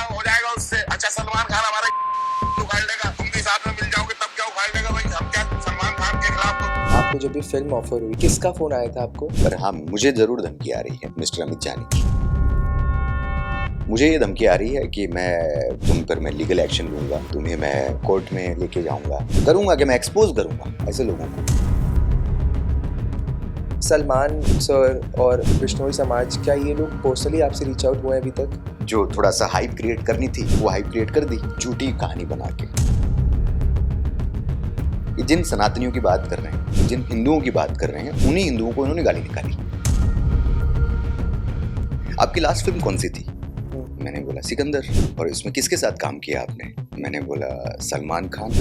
हो जाएगा उससे। अच्छा सलमान खान हमारा उखाड़ लेगा, तुम भी साथ में मिल जाओगे तब क्या उखाड़ लेगा भाई, हम क्या सलमान खान के खिलाफ। तो आपको जब भी फिल्म ऑफर हुई किसका फोन आया था आपको? पर हाँ, मुझे जरूर धमकी आ रही है मिस्टर अमित जानी की। मुझे ये धमकी आ रही है कि तुम पर मैं लीगल एक्शन लूंगा, तुम्हें मैं कोर्ट में लेके जाऊंगा, करूंगा कि मैं एक्सपोज करूंगा ऐसे लोगों को। सलमान सर और बिश्नोई समाज, क्या ये लोग पर्सनली आपसे रीच आउट हुए हैं अभी तक? जो थोड़ा सा हाइप क्रिएट करनी थी वो हाइप क्रिएट कर दी, झूठी कहानी बना के। जिन सनातनियों की बात कर रहे हैं, जिन हिंदुओं की बात कर रहे हैं, उन्हीं हिंदुओं को इन्होंने गाली निकाली। आपकी लास्ट फिल्म कौन सी थी? मैंने बोला सिकंदर। और इसमें किसके साथ काम किया आपने? मैंने बोला सलमान खान।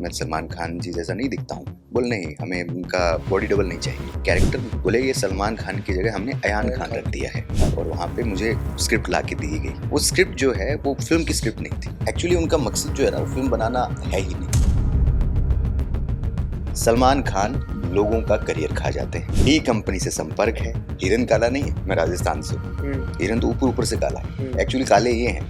मैं सलमान खान जी जैसा नहीं दिखता हूँ। बोल नहीं, हमें उनका बॉडी डबल नहीं चाहिए कैरेक्टर। बोले ये सलमान खान की जगह हमने अयान खान रख दिया है। और वहाँ पे मुझे स्क्रिप्ट ला के दी गई। वो स्क्रिप्ट जो है वो फिल्म की स्क्रिप्ट नहीं थी। एक्चुअली उनका मकसद जो है ना, वो फिल्म बनाना है ही नहीं। सलमान खान लोगों का करियर खा जाते हैं। डी कंपनी से संपर्क है। हिरन काला नहीं है, मैं राजस्थान से हूँ। हिरन तो ऊपर ऊपर से काला है, एक्चुअली काले ये हैं।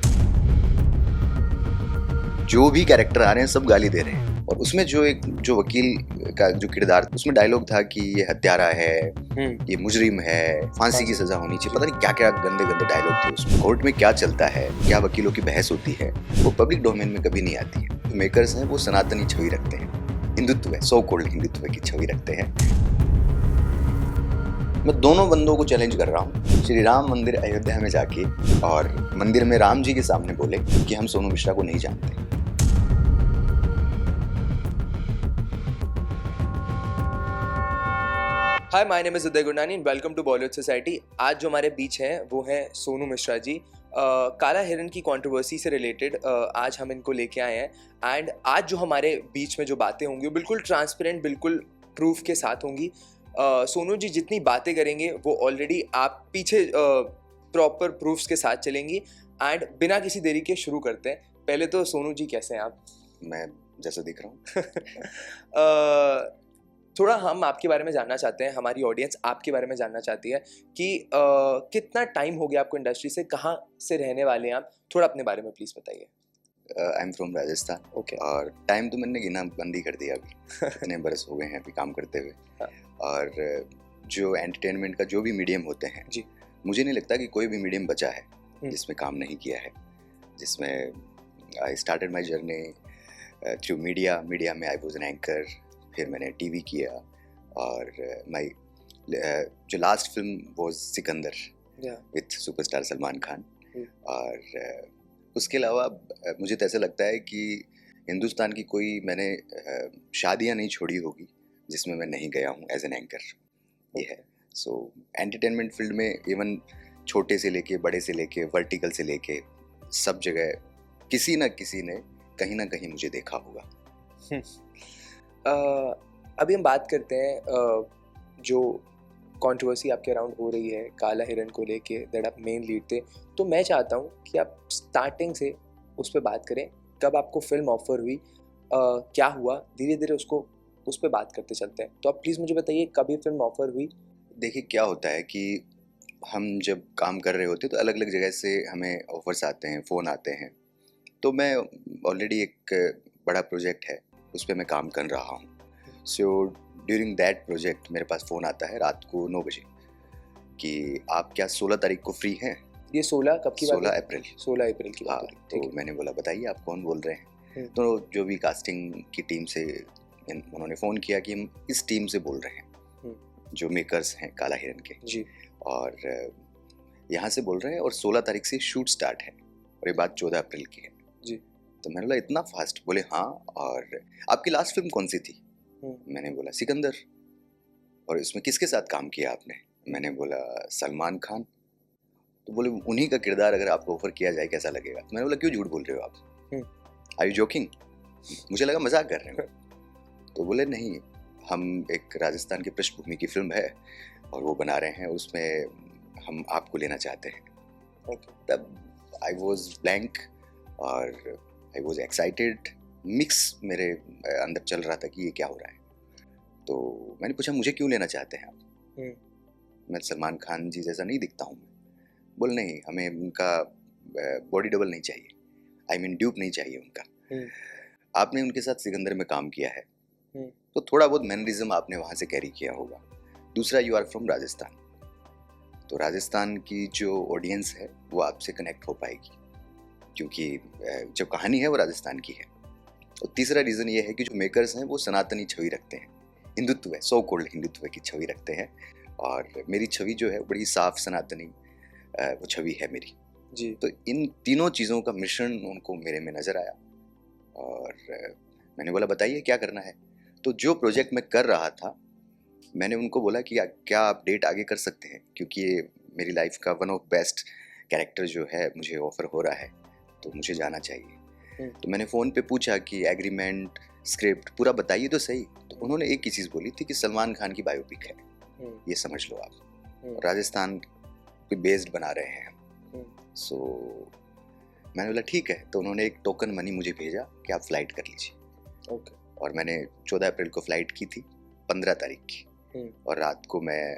जो भी कैरेक्टर आ रहे हैं सब गाली दे रहे हैं। और उसमें जो वकील का जो किरदार, उसमें डायलॉग था कि ये हत्यारा है, ये मुजरिम है, फांसी की सजा होनी चाहिए। पता नहीं क्या क्या गंदे गंदे डायलॉग थे उसमें। कोर्ट में क्या चलता है, क्या वकीलों की बहस होती है, वो पब्लिक डोमेन में कभी नहीं आती है। जो मेकर्स हैं वो सनातनी छवि रखते हैं, हिंदुत्व है, सो कॉल्ड हिंदुत्व की छवि रखते हैं। मैं दोनों बंदों को चैलेंज कर रहा हूँ। श्री राम मंदिर अयोध्या में जाके और मंदिर में राम जी के सामने बोले कि हम सोनू मिश्रा को नहीं जानते। Hi, my name is Uday Gurnani and welcome to Bollywood Society. आज जो हमारे बीच हैं वो हैं सोनू मिश्रा जी। काला हिरन की कंट्रोवर्सी से रिलेटेड आज हम इनको लेके आए हैं। एंड आज जो हमारे बीच में जो बातें होंगी वो बिल्कुल ट्रांसपेरेंट, बिल्कुल प्रूफ के साथ होंगी। सोनू जी जितनी बातें करेंगे वो ऑलरेडी आप पीछे प्रॉपर प्रूफ्स के साथ चलेंगी। एंड बिना किसी देरी के शुरू करते हैं। पहले तो सोनू जी कैसे हैं आप? मैं जैसा दिख रहा हूँ। थोड़ा हम आपके बारे में जानना चाहते हैं, हमारी ऑडियंस आपके बारे में जानना चाहती है कि कितना टाइम हो गया आपको इंडस्ट्री से, कहाँ से रहने वाले हैं आप? थोड़ा अपने बारे में प्लीज़ बताइए। I am from Rajasthan. Okay. और टाइम तो मैंने गिना बंद ही कर दिया अभी। इतने बरस हो गए हैं अभी काम करते हुए। हाँ। और जो एंटरटेनमेंट का जो भी मीडियम होते हैं जी, मुझे नहीं लगता कि कोई भी मीडियम बचा है जिसमें काम नहीं किया है। जिसमें I started my journey through media में आई वॉज एन एंकर। फिर मैंने टीवी किया और माई जो last film was Sikandar with superstar Salman Khan. और उसके अलावा मुझे तो ऐसा लगता है कि हिंदुस्तान की कोई मैंने शादियाँ नहीं छोड़ी होगी जिसमें मैं नहीं गया हूँ एज एन एंकर। ये है। सो एंटरटेनमेंट फील्ड में इवन छोटे से लेके बड़े से लेके वर्टिकल से लेके सब जगह किसी न किसी ने कहीं ना कहीं मुझे देखा होगा। अभी हम बात करते हैं जो कंट्रोवर्सी आपके अराउंड हो रही है काला हिरन को लेके, दैट आप मेन लीड थे। तो मैं चाहता हूँ कि आप स्टार्टिंग से उस पर बात करें। कब आपको फिल्म ऑफर हुई, क्या हुआ, धीरे धीरे उस पर बात करते चलते हैं। तो आप प्लीज़ मुझे बताइए कब ये फिल्म ऑफर हुई। देखिए क्या होता है कि हम जब काम कर रहे होते हैं तो अलग अलग जगह से हमें ऑफर्स आते हैं, फ़ोन आते हैं। तो मैं ऑलरेडी एक बड़ा प्रोजेक्ट है उस पर मैं काम कर रहा हूँ। सो ड्यूरिंग दैट प्रोजेक्ट मेरे पास फ़ोन आता है रात को 9 बजे कि आप क्या 16 तारीख को फ्री हैं? ये 16 कब की बात है? 16 अप्रैल। 16 अप्रैल की बात हाँ, है। तो मैंने बोला बताइए आप कौन बोल रहे हैं? तो जो भी कास्टिंग की टीम से उन्होंने फ़ोन किया कि हम इस टीम से बोल रहे हैं जो मेकर्स हैं काला हिरन के जी। और यहाँ से बोल रहे हैं और 16 तारीख से शूट स्टार्ट है और ये बात 14 अप्रैल की है जी। तो मैंने बोला इतना फास्ट? बोले हाँ। और आपकी लास्ट फिल्म कौन सी थी? मैंने बोला सिकंदर। और इसमें किसके साथ काम किया आपने? मैंने बोला सलमान खान। तो बोले उन्हीं का किरदार अगर आपको ऑफर किया जाए कैसा लगेगा? तो मैंने बोला क्यों झूठ बोल रहे हो आप? Are you joking? मुझे लगा मजाक कर रहे हो। तो बोले नहीं, हम एक राजस्थान की पृष्ठभूमि की फिल्म है और वो बना रहे हैं, उसमें हम आपको लेना चाहते हैं। तब आई वॉज ब्लैंक और आई वॉज एक्साइटेड। मिक्स मेरे अंदर चल रहा था कि ये क्या हो रहा है। तो मैंने पूछा मुझे क्यों लेना चाहते हैं आप? मैं सलमान खान जी जैसा नहीं दिखता हूँ। बोल नहीं, हमें उनका बॉडी डबल नहीं चाहिए, आई मीन ड्यूप नहीं चाहिए उनका। आपने उनके साथ सिकंदर में काम किया है तो थोड़ा बहुत मैनरिज्म आपने वहाँ से कैरी किया होगा। दूसरा, यू आर फ्रॉम राजस्थान, तो राजस्थान की जो ऑडियंस है वो आपसे कनेक्ट हो पाएगी, क्योंकि जो कहानी है वो राजस्थान की है। और तीसरा रीज़न ये है कि जो मेकर्स हैं वो सनातनी छवि रखते हैं, हिंदुत्व है, सो कॉल्ड हिंदुत्व की छवि रखते हैं, और मेरी छवि जो है बड़ी साफ सनातनी वो छवि है मेरी जी। तो इन तीनों चीज़ों का मिश्रण उनको मेरे में नज़र आया, और मैंने बोला बताइए क्या करना है। तो जो प्रोजेक्ट मैं कर रहा था, मैंने उनको बोला कि क्या आप डेट आगे कर सकते हैं, क्योंकि ये मेरी लाइफ का वन ऑफ बेस्ट कैरेक्टर जो है मुझे ऑफर हो रहा है, तो मुझे जाना चाहिए। तो मैंने फ़ोन पे पूछा कि एग्रीमेंट, स्क्रिप्ट पूरा बताइए तो सही। तो उन्होंने एक ही चीज़ बोली थी कि सलमान खान की बायोपिक है, ये समझ लो आप, राजस्थान पे बेस्ड बना रहे हैं। सो मैंने बोला ठीक है। तो उन्होंने एक टोकन मनी मुझे भेजा कि आप फ्लाइट कर लीजिए। ओके। और मैंने 14 अप्रैल को फ्लाइट की थी, 15 तारीख की, और रात को मैं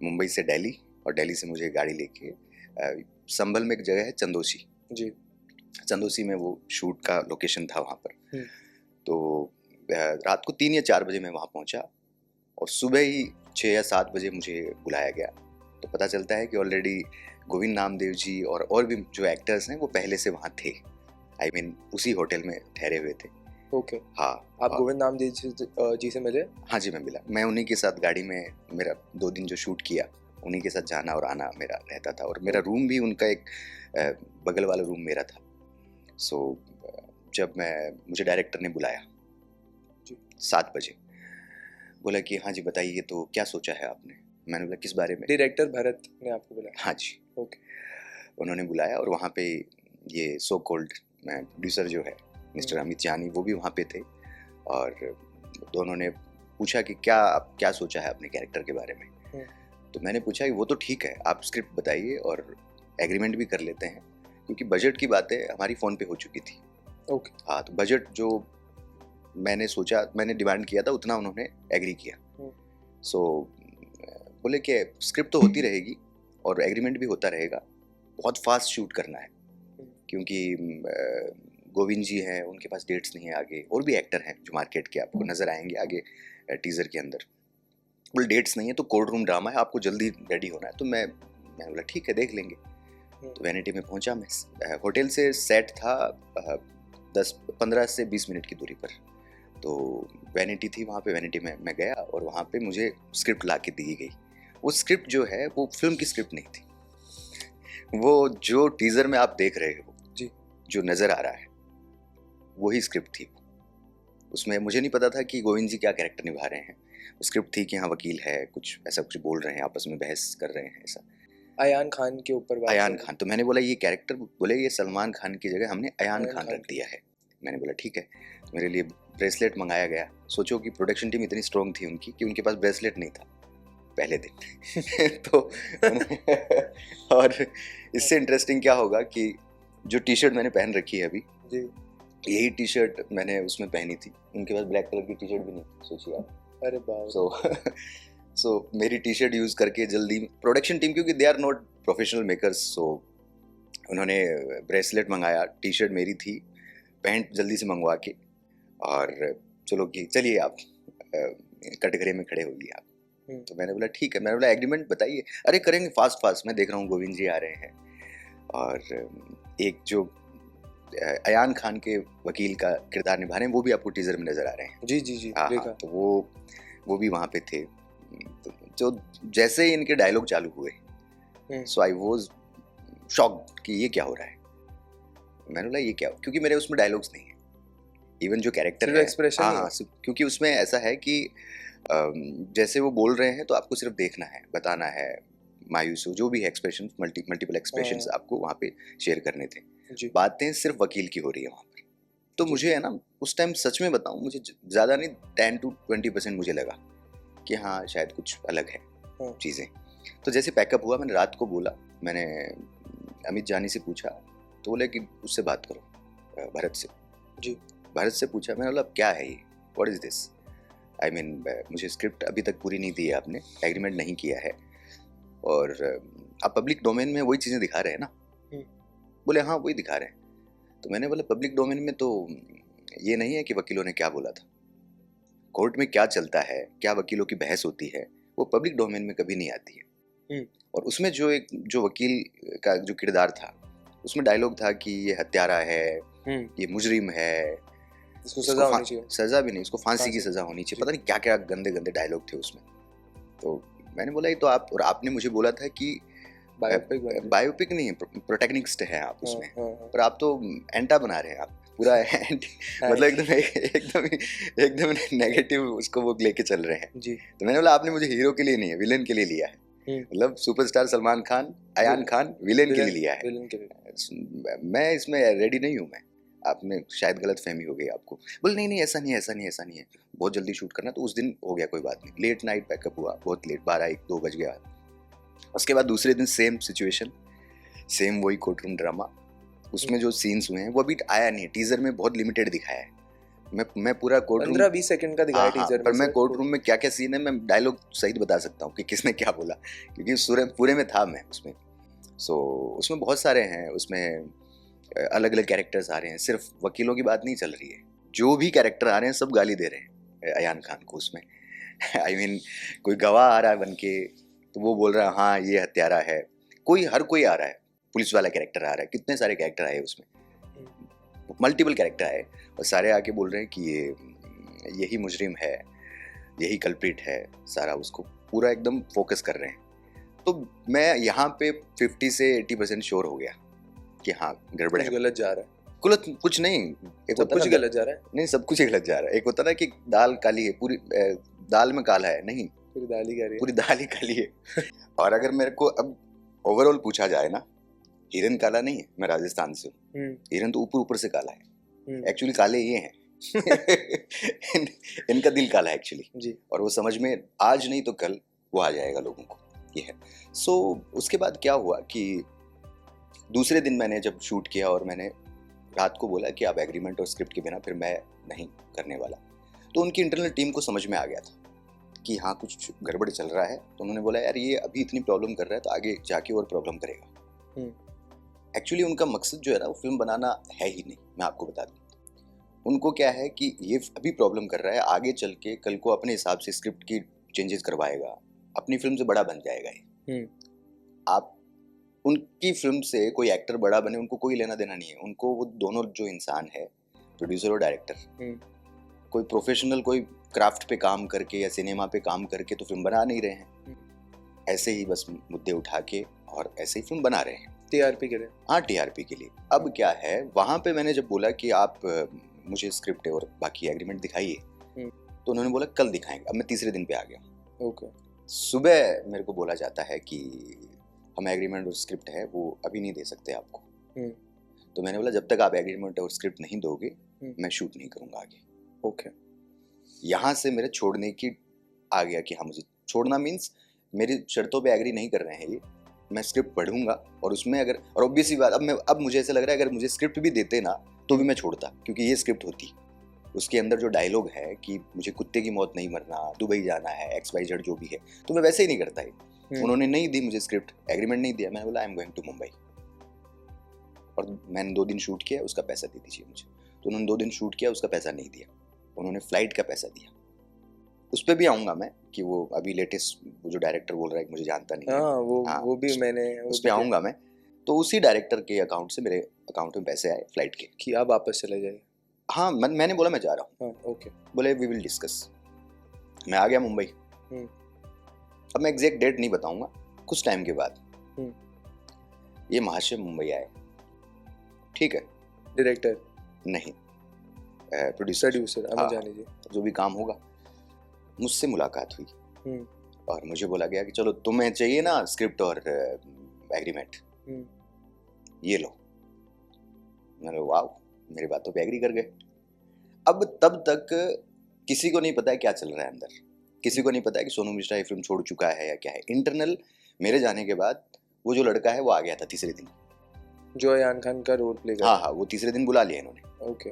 मुंबई से दिल्ली, और दिल्ली से मुझे गाड़ी लेके संभल में एक जगह है चंदोसी जी, चंदोसी में वो शूट का लोकेशन था वहाँ पर। तो रात को 3 या 4 बजे मैं वहाँ पहुँचा, और सुबह ही 6 या 7 बजे मुझे बुलाया गया। तो पता चलता है कि ऑलरेडी गोविंद नामदेव जी और भी जो एक्टर्स हैं वो पहले से वहाँ थे, आई मीन उसी होटल में ठहरे हुए थे। ओके। हाँ। आप गोविंद नामदेव जी से मिले? हाँ जी, मैं मिला। मैं उन्हीं के साथ गाड़ी में, मेरा 2 दिन जो शूट किया उन्हीं के साथ जाना और आना मेरा रहता था, और मेरा रूम भी उनका एक बगल वाला रूम मेरा था। सो जब मुझे डायरेक्टर ने बुलाया 7 बजे, बोला कि हाँ जी बताइए तो क्या सोचा है आपने। मैंने बोला किस बारे में? डायरेक्टर भरत ने आपको बुलाया? हाँ जी। ओके। उन्होंने बुलाया, और वहाँ पे ये सो कॉल्ड प्रोड्यूसर जो है मिस्टर अमित जानी, वो भी वहाँ पे थे, और दोनों ने पूछा कि क्या सोचा है अपने कैरेक्टर के बारे में। तो मैंने पूछा कि वो तो ठीक है, आप स्क्रिप्ट बताइए और एग्रीमेंट भी कर लेते हैं, क्योंकि बजट की बातें हमारी फ़ोन पे हो चुकी थी। ओके। हाँ, तो बजट जो मैंने सोचा, मैंने डिमांड किया था उतना उन्होंने एग्री किया। सो बोले कि स्क्रिप्ट तो होती रहेगी और एग्रीमेंट भी होता रहेगा, बहुत फास्ट शूट करना है, क्योंकि गोविंद जी हैं, उनके पास डेट्स नहीं है आगे, और भी एक्टर हैं जो मार्केट के आपको नज़र आएंगे आगे टीज़र के अंदर। बोले डेट्स नहीं है तो कोर्ट रूम ड्रामा है, आपको जल्दी रेडी होना है। तो मैंने बोला ठीक है, देख लेंगे। तो वैनिटी में पहुंचा मैं, होटल से सेट था 15 से 20 मिनट की दूरी पर। तो वैनिटी थी, वहाँ पे वैनिटी में मैं गया, और वहाँ पे मुझे स्क्रिप्ट ला के दी गई। वो स्क्रिप्ट जो है वो फिल्म की स्क्रिप्ट नहीं थी, वो जो टीज़र में आप देख रहे हो जी, जो नज़र आ रहा है वही स्क्रिप्ट थी। उसमें मुझे नहीं पता था कि गोविंद जी क्या कैरेक्टर निभा रहे हैं। स्क्रिप्ट थी कि हाँ वकील है, कुछ ऐसा कुछ बोल रहे हैं, आपस में बहस कर रहे हैं, ऐसा। अयान खान के ऊपर बात। अयान खान। तो मैंने बोला ये कैरेक्टर, बोले ये सलमान खान की जगह हमने अयान खान रख दिया है। मैंने बोला ठीक है। तो मेरे लिए ब्रेसलेट मंगाया गया। सोचो कि प्रोडक्शन टीम इतनी स्ट्रॉन्ग थी उनकी कि उनके पास ब्रेसलेट नहीं था पहले दिन। तो और इससे इंटरेस्टिंग क्या होगा कि जो टी शर्ट मैंने पहन रखी है अभी जी, यही टी शर्ट मैंने उसमें पहनी थी, उनके पास ब्लैक कलर की टी शर्ट भी नहीं, सोचिए आप। अरे बाप। सो मेरी टी शर्ट यूज़ करके जल्दी प्रोडक्शन टीम, क्योंकि they are not professional makers, so उन्होंने ब्रेसलेट मंगाया, टी शर्ट मेरी थी, पैंट जल्दी से मंगवा के, और चलो कि चलिए आप कटघरे में खड़े होइए आप। तो मैंने बोला ठीक है। मैंने बोला एग्रीमेंट बताइए। अरे करेंगे फास्ट, मैं देख रहा हूँ गोविंद जी आ रहे हैं, और एक जो अयान खान के वकील का किरदार निभा रहे हैं वो भी आपको टीजर में नजर आ रहे हैं। जी जी जी, हाँ, देखा। तो वो भी वहाँ पे थे। तो जो जैसे ही इनके डायलॉग चालू हुए, सो आई वाज शॉक्ड कि ये क्या हो रहा है। मैंने बोला ये क्या, क्योंकि मेरे उसमें डायलॉग्स नहीं है, इवन जो कैरेक्टर है एक्सप्रेशन। हाँ, क्योंकि उसमें ऐसा है कि जैसे वो बोल रहे हैं तो आपको सिर्फ देखना है, बताना है, मायूस हो, जो भी है एक्सप्रेशन, मल्टीपल एक्सप्रेशंस आपको वहाँ पे शेयर करने थे। बातें सिर्फ वकील की हो रही है वहाँ पर। तो मुझे है ना उस टाइम सच में बताऊँ, मुझे ज़्यादा नहीं 10 to 20% मुझे लगा कि हाँ शायद कुछ अलग है चीज़ें। तो जैसे पैकअप हुआ, मैंने रात को बोला, मैंने अमित जानी से पूछा, तो बोले कि उससे बात करो, भरत से। जी, भरत से पूछा। मैंने बोला क्या है ये, what is this, I mean मुझे स्क्रिप्ट अभी तक पूरी नहीं दी है आपने, एग्रीमेंट नहीं किया है, और आप पब्लिक डोमेन में वही चीज़ें दिखा रहे हैं ना, बोले हाँ वही दिखा रहे हैं। तो मैंने बोला पब्लिक डोमेन में तो ये नहीं है कि वकीलों ने क्या बोला था, कोर्ट में क्या चलता है, क्या वकीलों की बहस होती है, वो पब्लिक डोमेन में कभी नहीं आती है। और उसमें जो वकील का जो किरदार था, उसमें डायलॉग था कि ये हत्यारा है, ये मुजरिम है, इसको सजा होनी चाहिए। सजा भी नहीं, इसको फांसी की सजा होनी चाहिए, पता नहीं क्या क्या गंदे गंदे डायलॉग थे उसमें। तो मैंने बोला ये तो आप, और आपने मुझे बोला था कि बायोपिक नहीं है, प्रोटैगनिस्ट है आप उसमें, पर आप तो एंटा बना रहे हैं, आप पूरा मतलब एकदम नेगेटिव उसको वो लेके चल रहे हैं जी। तो मैंने बोला आपने मुझे हीरो के लिए नहीं है, विलेन के लिए लिया है। मतलब सुपरस्टार सलमान खान, अयान खान विलेन के लिए लिया है। मैं इसमें रेडी नहीं हूँ। मैं, आपने शायद गलत फहमी हो गई आपको। बोले नहीं ऐसा नहीं है, बहुत जल्दी शूट करना। तो उस दिन हो गया, कोई बात नहीं, लेट नाइट पैकअप हुआ, बहुत लेट, 12-1-2 बज गया। उसके बाद दूसरे दिन सेम सिचुएशन, सेम वही कोर्ट रूम ड्रामा। उसमें जो सीन्स हुए हैं वो अभी आया नहीं है, टीजर में बहुत लिमिटेड दिखाया है। मैं पूरा कोर्ट रूम 15-20 सेकंड का दिखाया टीजर में, पर मैं कोर्ट रूम में क्या क्या सीन है मैं डायलॉग सहित बता सकता हूँ कि किसने क्या बोला, क्योंकि पूरे में था मैं उसमें। उसमें बहुत सारे हैं, उसमें अलग अलग कैरेक्टर्स आ रहे हैं, सिर्फ वकीलों की बात नहीं चल रही है, जो भी कैरेक्टर आ रहे हैं सब गाली दे रहे हैं अयान खान को उसमें। आई मीन कोई गवाह आ रहा है बन के तो वो बोल रहा है हाँ ये हत्यारा है, हर कोई आ रहा है, पुलिस वाला कैरेक्टर आ रहा है, कितने सारे कैरेक्टर आए उसमें, मल्टीपल कैरेक्टर आए, और सारे आके बोल रहे हैं कि यही मुजरिम है, यही कल्प्रिट है, सारा उसको पूरा एकदम फोकस कर रहे हैं। तो मैं यहाँ पे 50 से 80% श्योर हो गया कि हाँ गड़बड़ है, गलत जा रहा है। कुछ नहीं, एक होता कुछ गलत जा रहा है, नहीं सब कुछ गलत जा रहा है। एक होता ना कि दाल काली है, पूरी दाल में काला है, नहीं पूरी दाल ही पूरी दाल ही काली है। और अगर मेरे को अब ओवरऑल पूछा जाए ना, हिरन काला नहीं है, मैं राजस्थान से हूँ, हिरन तो ऊपर से काला है, एक्चुअली काले ये हैं। इनका दिल काला है एक्चुअली जी, और वो समझ में आज नहीं तो कल वो आ जाएगा लोगों को, ये है। उसके बाद क्या हुआ कि दूसरे दिन मैंने जब शूट किया और मैंने रात को बोला कि आप एग्रीमेंट और स्क्रिप्ट के बिना फिर मैं नहीं करने वाला, तो उनकी इंटरनल टीम को समझ में आ गया था कि हाँ कुछ गड़बड़ चल रहा है। तो उन्होंने बोला यार ये अभी इतनी प्रॉब्लम कर रहा है तो आगे जाके और प्रॉब्लम करेगा। एक्चुअली उनका मकसद जो है ना वो फिल्म बनाना है ही नहीं, मैं आपको बता दूँ। उनको क्या है कि ये अभी प्रॉब्लम कर रहा है, आगे चल के कल को अपने हिसाब से स्क्रिप्ट की चेंजेस करवाएगा, अपनी फिल्म से बड़ा बन जाएगा ये। आप उनकी फिल्म से कोई एक्टर बड़ा बने उनको कोई लेना देना नहीं है, उनको वो दोनों जो इंसान है, प्रोड्यूसर और डायरेक्टर, कोई प्रोफेशनल कोई क्राफ्ट पे काम करके या सिनेमा पे काम करके तो फिल्म बना नहीं रहे हैं, ऐसे ही बस मुद्दे उठा के और ऐसे ही फिल्म बना रहे हैं टीआरपी के लिए। हाँ टीआरपी के लिए। अब क्या है, वहाँ पे मैंने जब बोला कि आप मुझे स्क्रिप्ट और बाकी एग्रीमेंट दिखाइए, तो उन्होंने बोला कल दिखाएंगे। अब मैं तीसरे दिन पे आ गया। ओके। सुबह मेरे को बोला जाता है कि हम एग्रीमेंट और स्क्रिप्ट है वो अभी नहीं दे सकते आपको। तो मैंने बोला जब तक आप एग्रीमेंट और स्क्रिप्ट नहीं दोगे मैं शूट नहीं करूँगा आगे। ओके। यहाँ से मेरे छोड़ने की आ गया कि हाँ मुझे छोड़ना मीन्स मेरी शर्तों पे एग्री नहीं कर रहे हैं ये, मैं स्क्रिप्ट पढ़ूंगा और उसमें अगर, और ऑब्वियस सी बात, अब मुझे ऐसा लग रहा है अगर मुझे स्क्रिप्ट भी देते ना तो भी मैं छोड़ता, क्योंकि ये स्क्रिप्ट होती, उसके अंदर जो डायलॉग है कि मुझे कुत्ते की मौत नहीं मरना, दुबई जाना है, XYZ जो भी है, तो मैं वैसे ही नहीं करता है। उन्होंने नहीं दी मुझे स्क्रिप्ट, एग्रीमेंट नहीं दिया, मैंने बोला I am going to Mumbai, और मैंने 2 दिन शूट किया, उसका पैसा दे दीजिए मुझे। तो उन्होंने 2 दिन शूट किया, उसका पैसा नहीं दिया, उन्होंने फ्लाइट का पैसा दिया। उस पर भी आऊँगा मैं कि वो अभी लेटेस्ट वो जो डायरेक्टर बोल रहा है कि मुझे जानता नहीं है, वो भी मैंने उस पर आऊँगा मैं। तो उसी डायरेक्टर के अकाउंट से मेरे अकाउंट में पैसे आए फ्लाइट के कि आप वापस चले जाइए। हाँ मैंने बोला मैं जा रहा हूँ। ओके। बोले वी विल डिस्कस। मैं आ गया मुंबई। अब मैं एग्जैक्ट डेट नहीं बताऊंगा। कुछ टाइम के बाद ये महाशय मुंबई आए, ठीक है, डायरेक्टर नहीं प्रोड्यूसर, हमें जाने दीजिए, जो भी काम होगा। मुझसे मुलाकात हुई और मुझे बोला गया कि चलो तुम्हें चाहिए ना स्क्रिप्ट और एग्रीमेंट, ये लो। मैंने वाह, मेरी बातों पे एग्री कर गए। अब तब तक किसी को नहीं पता है क्या चल रहा है अंदर, किसी को नहीं पता है कि सोनू मिश्रा ये फिल्म छोड़ चुका है या क्या है। इंटरनल मेरे जाने के बाद वो जो लड़का है वो आ गया था तीसरे दिन, जो अयान खान का रोल प्ले कर। हाँ वो तीसरे दिन बुला लिया इन्होंने। ओके।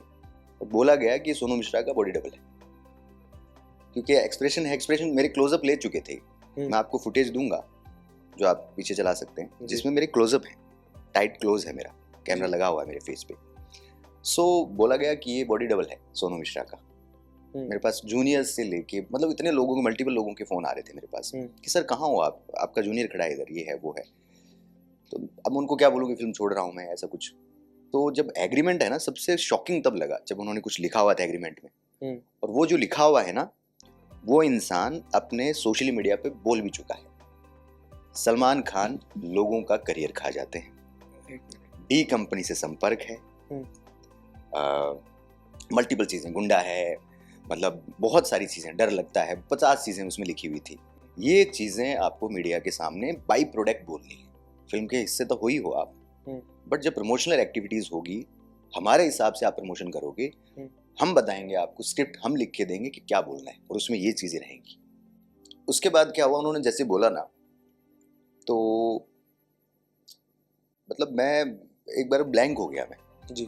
बोला गया कि सोनू मिश्रा का बॉडी डबल है, क्योंकि एक्सप्रेशन मेरे क्लोजअप ले चुके थे। मैं आपको फुटेज दूंगा जो आप पीछे चला सकते हैं, जिसमें मेरे क्लोजअप है, टाइट क्लोज है मेरा, कैमरा लगा हुआ है मेरे फेस पे। सो बोला गया कि ये बॉडी डबल है सोनू मिश्रा का। मेरे पास जूनियर्स से लेके मतलब इतने लोगों के मल्टीपल लोगों के फ़ोन आ रहे थे मेरे पास कि सर कहाँ हो आप, आपका जूनियर खड़ा है इधर, ये है वो है। तो अब उनको क्या बोलूँ कि फिल्म छोड़ रहा हूँ मैं, ऐसा कुछ। तो जब एग्रीमेंट है ना, सबसे शॉकिंग तब लगा जब उन्होंने कुछ लिखा हुआ था एग्रीमेंट में, और वो जो लिखा हुआ है ना, वो इंसान अपने सोशल मीडिया पे बोल भी चुका है। सलमान खान लोगों का करियर खा जाते हैं, डी कंपनी से संपर्क है, मल्टीपल चीज़ें, गुंडा है, मतलब बहुत सारी चीज़ें, डर लगता है, 50 चीज़ें उसमें लिखी हुई थी। ये चीज़ें आपको मीडिया के सामने बाई प्रोडक्ट बोलनी है। फिल्म के हिस्से तो हो ही हो आप, बट जब प्रमोशनल एक्टिविटीज़ होगी, हमारे हिसाब से आप प्रमोशन करोगे, हम बताएंगे आपको, स्क्रिप्ट हम लिख के देंगे कि क्या बोलना है और उसमें ये चीज़ें रहेंगी। उसके बाद क्या हुआ, उन्होंने जैसे बोला ना, तो मतलब मैं एक बार ब्लैंक हो गया मैं जी।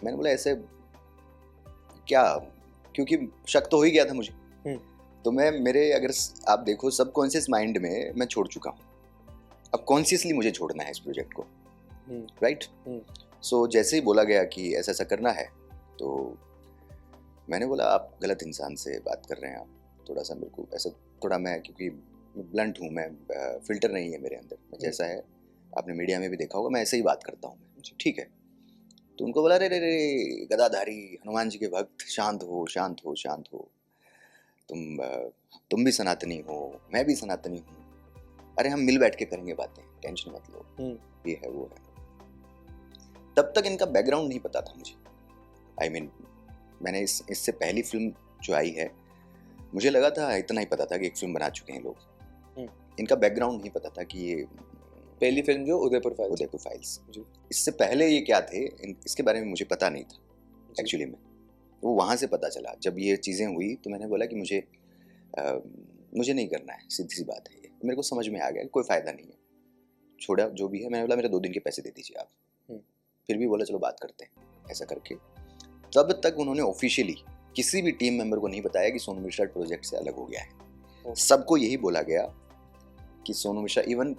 मैंने बोला ऐसे क्या, क्योंकि शक तो हो ही गया था मुझे। तो मैं मेरे अगर आप देखो सबकॉन्शियस माइंड में मैं छोड़ चुका हूँ, अब कॉन्शियसली मुझे छोड़ना है इस प्रोजेक्ट को, राइट। सो जैसे ही बोला गया कि ऐसा ऐसा करना है, तो मैंने बोला आप गलत इंसान से बात कर रहे हैं, आप थोड़ा सा मेरे को ऐसा थोड़ा, मैं क्योंकि ब्लंट हूँ, मैं फिल्टर नहीं है मेरे अंदर, मैं जैसा है आपने मीडिया में भी देखा होगा मैं ऐसे ही बात करता हूँ, ठीक है। तो उनको बोला रे रे रे गदाधारी हनुमान जी के भक्त, शांत हो शांत हो शांत हो, तुम भी सनातनी हो, मैं भी सनातनी हूँ, अरे हम मिल बैठ के करेंगे बातें, टेंशन मत लो, ये है वो है। तब तक इनका बैकग्राउंड नहीं पता था मुझे। आई मीन मैंने इससे पहली फिल्म जो आई है, मुझे लगा था इतना ही पता था कि एक फिल्म बना चुके हैं लोग, इनका बैकग्राउंड नहीं पता था कि ये पहली फिल्म जो उदयपुर फाइल्स, इससे पहले ये क्या थे इसके बारे में मुझे पता नहीं था एक्चुअली में। वो वहाँ से पता चला जब ये चीज़ें हुई, तो मैंने बोला कि मुझे नहीं करना है, सीधी सी बात है। ये मेरे को समझ में आ गया कि कोई फ़ायदा नहीं है, छोड़ा जो भी है। मैंने बोला मेरे 2 दिन के पैसे दे दीजिए आप। फिर भी बोला चलो बात करते हैं, ऐसा करके। तब तक उन्होंने ऑफिशियली किसी भी टीम मेंबर को नहीं बताया कि सोनू मिश्रा प्रोजेक्ट से अलग हो गया है। सबको यही बोला गया कि Sonu Mishra, even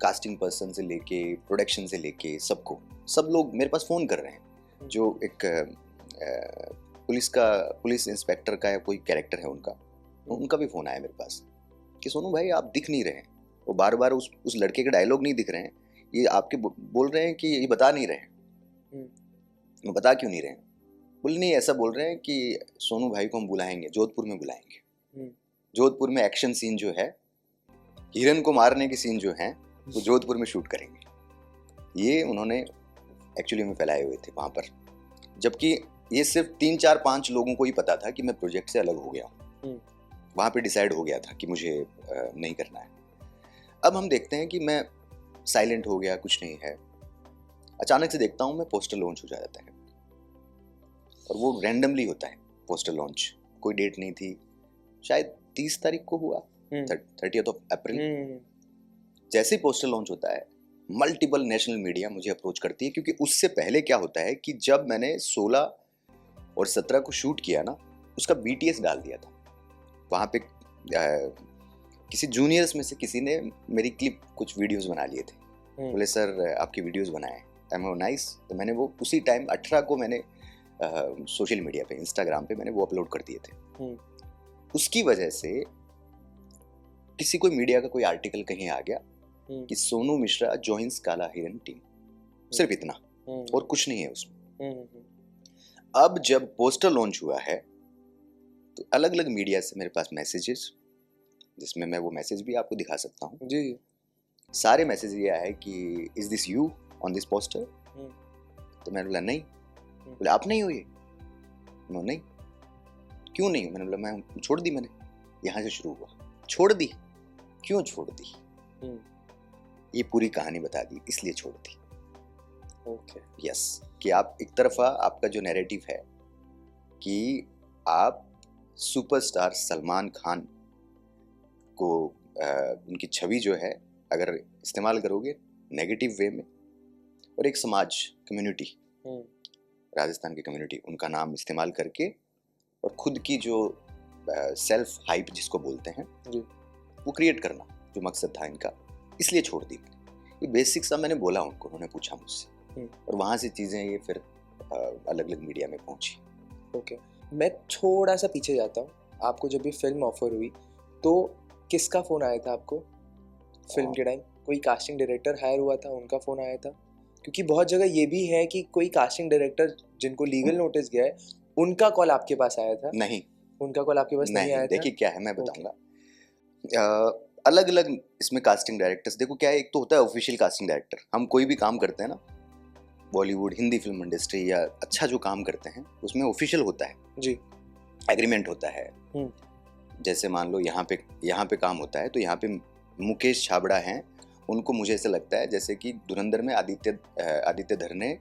casting person से लेके प्रोडक्शन से लेके सबको, सब लोग मेरे पास फ़ोन कर रहे हैं। जो एक पुलिस इंस्पेक्टर का या कोई कैरेक्टर है उनका भी फ़ोन आया मेरे पास कि सोनू भाई आप दिख नहीं रहे हैं, वो बार बार उस लड़के के डायलॉग नहीं दिख रहे हैं, ये आपके बोल रहे हैं कि ये बता नहीं रहे हैं, वो बता क्यों नहीं रहे हैं? बोले नहीं, ऐसा बोल रहे हैं कि सोनू भाई को हम बुलाएंगे, जोधपुर में बुलाएंगे, जोधपुर में एक्शन सीन जो है, हिरन को मारने के सीन जो हैं, वो जोधपुर में शूट करेंगे। ये उन्होंने एक्चुअली में फैलाए हुए थे वहाँ पर, जबकि ये सिर्फ 3, 4, 5 लोगों को ही पता था कि मैं प्रोजेक्ट से अलग हो गया हूँ। वहाँ पे डिसाइड हो गया था कि मुझे नहीं करना है। अब हम देखते हैं कि मैं साइलेंट हो गया, कुछ नहीं है। अचानक से देखता हूँ मैं पोस्टर लॉन्च हो जाता है, और वो रैंडमली होता है पोस्टर लॉन्च, कोई डेट नहीं थी, शायद 30 तारीख को हुआ, 30th अप्रैल। जैसे ही पोस्टर लॉन्च होता है, मल्टीपल नेशनल मीडिया मुझे अप्रोच करती है, क्योंकि उससे पहले क्या होता है कि जब मैंने 16 और 17 को शूट किया ना, उसका BTS डाल दिया था वहाँ पे। किसी जूनियर्स में से किसी ने मेरी क्लिप, कुछ वीडियोस बना लिए थे, बोले सर आपकी वीडियोस बनाए, आई एम नाइस। तो मैंने वो उसी टाइम 18 को मैंने सोशल मीडिया पे, इंस्टाग्राम पे मैंने वो अपलोड कर दिए थे। उसकी वजह से किसी कोई मीडिया का कोई आर्टिकल कहीं आ गया कि सोनू मिश्रा जॉइंस काला हिरन टीम, सिर्फ इतना, और कुछ नहीं है उसमें। अब जब पोस्टर लॉन्च हुआ है, तो अलग अलग मीडिया से मेरे पास मैसेजेस, जिसमें मैं वो मैसेज भी आपको दिखा सकता हूँ जी। सारे मैसेज ये आया है कि is this you on this poster? तो मैंने बोला नहीं। बोले आप नहीं हो ये? नहीं। क्यों नहीं? मैंने बोला मैं छोड़ दी, मैंने यहाँ से शुरू हुआ, छोड़ दी। क्यों छोड़ दी? ये पूरी कहानी बता दी, इसलिए छोड़ दी। ओके, यस, कि आप एक तरफा आपका जो नैरेटिव है कि आप सुपरस्टार सलमान खान को उनकी छवि जो है अगर इस्तेमाल करोगे नेगेटिव वे में, और एक समाज, कम्युनिटी, राजस्थान की कम्युनिटी, उनका नाम इस्तेमाल करके, और खुद की जो सेल्फ हाइप जिसको बोलते हैं वो क्रिएट करना, जो मकसद था इनका, इसलिए छोड़ दी। ये बेसिक सा मैंने बोला उनको, उन्होंने पूछा मुझसे, हम्म। और वहाँ से चीज़ें ये फिर अलग अलग मीडिया में पहुंची। ओके, मैं थोड़ा सा पीछे जाता हूँ। आपको जब भी फिल्म ऑफर हुई तो किसका फ़ोन आया था आपको फिल्म के टाइम? कोई कास्टिंग डायरेक्टर हायर हुआ था, उनका फ़ोन आया था? क्योंकि बहुत जगह ये भी है कि कोई कास्टिंग डायरेक्टर जिनको लीगल नोटिस गया है, उनका कॉल आपके पास आया था? नहीं, उनका कॉल आपके पास नहीं आया था? देखिए क्या है मैं बताऊंगा। अलग अलग इसमें कास्टिंग डायरेक्टर्स, देखो क्या है, एक तो होता है ऑफिशियल कास्टिंग डायरेक्टर। हम कोई भी काम करते हैं ना, बॉलीवुड, हिंदी फिल्म इंडस्ट्री या अच्छा जो काम करते हैं उसमें ऑफिशियल होता है जी। एग्रीमेंट होता है। हम्म। जैसे मान लो यहाँ पे काम होता है, तो यहाँ पे मुकेश छाबड़ा हैं, उनको मुझे ऐसा लगता है जैसे कि धुरंधर में आदित्य धर ने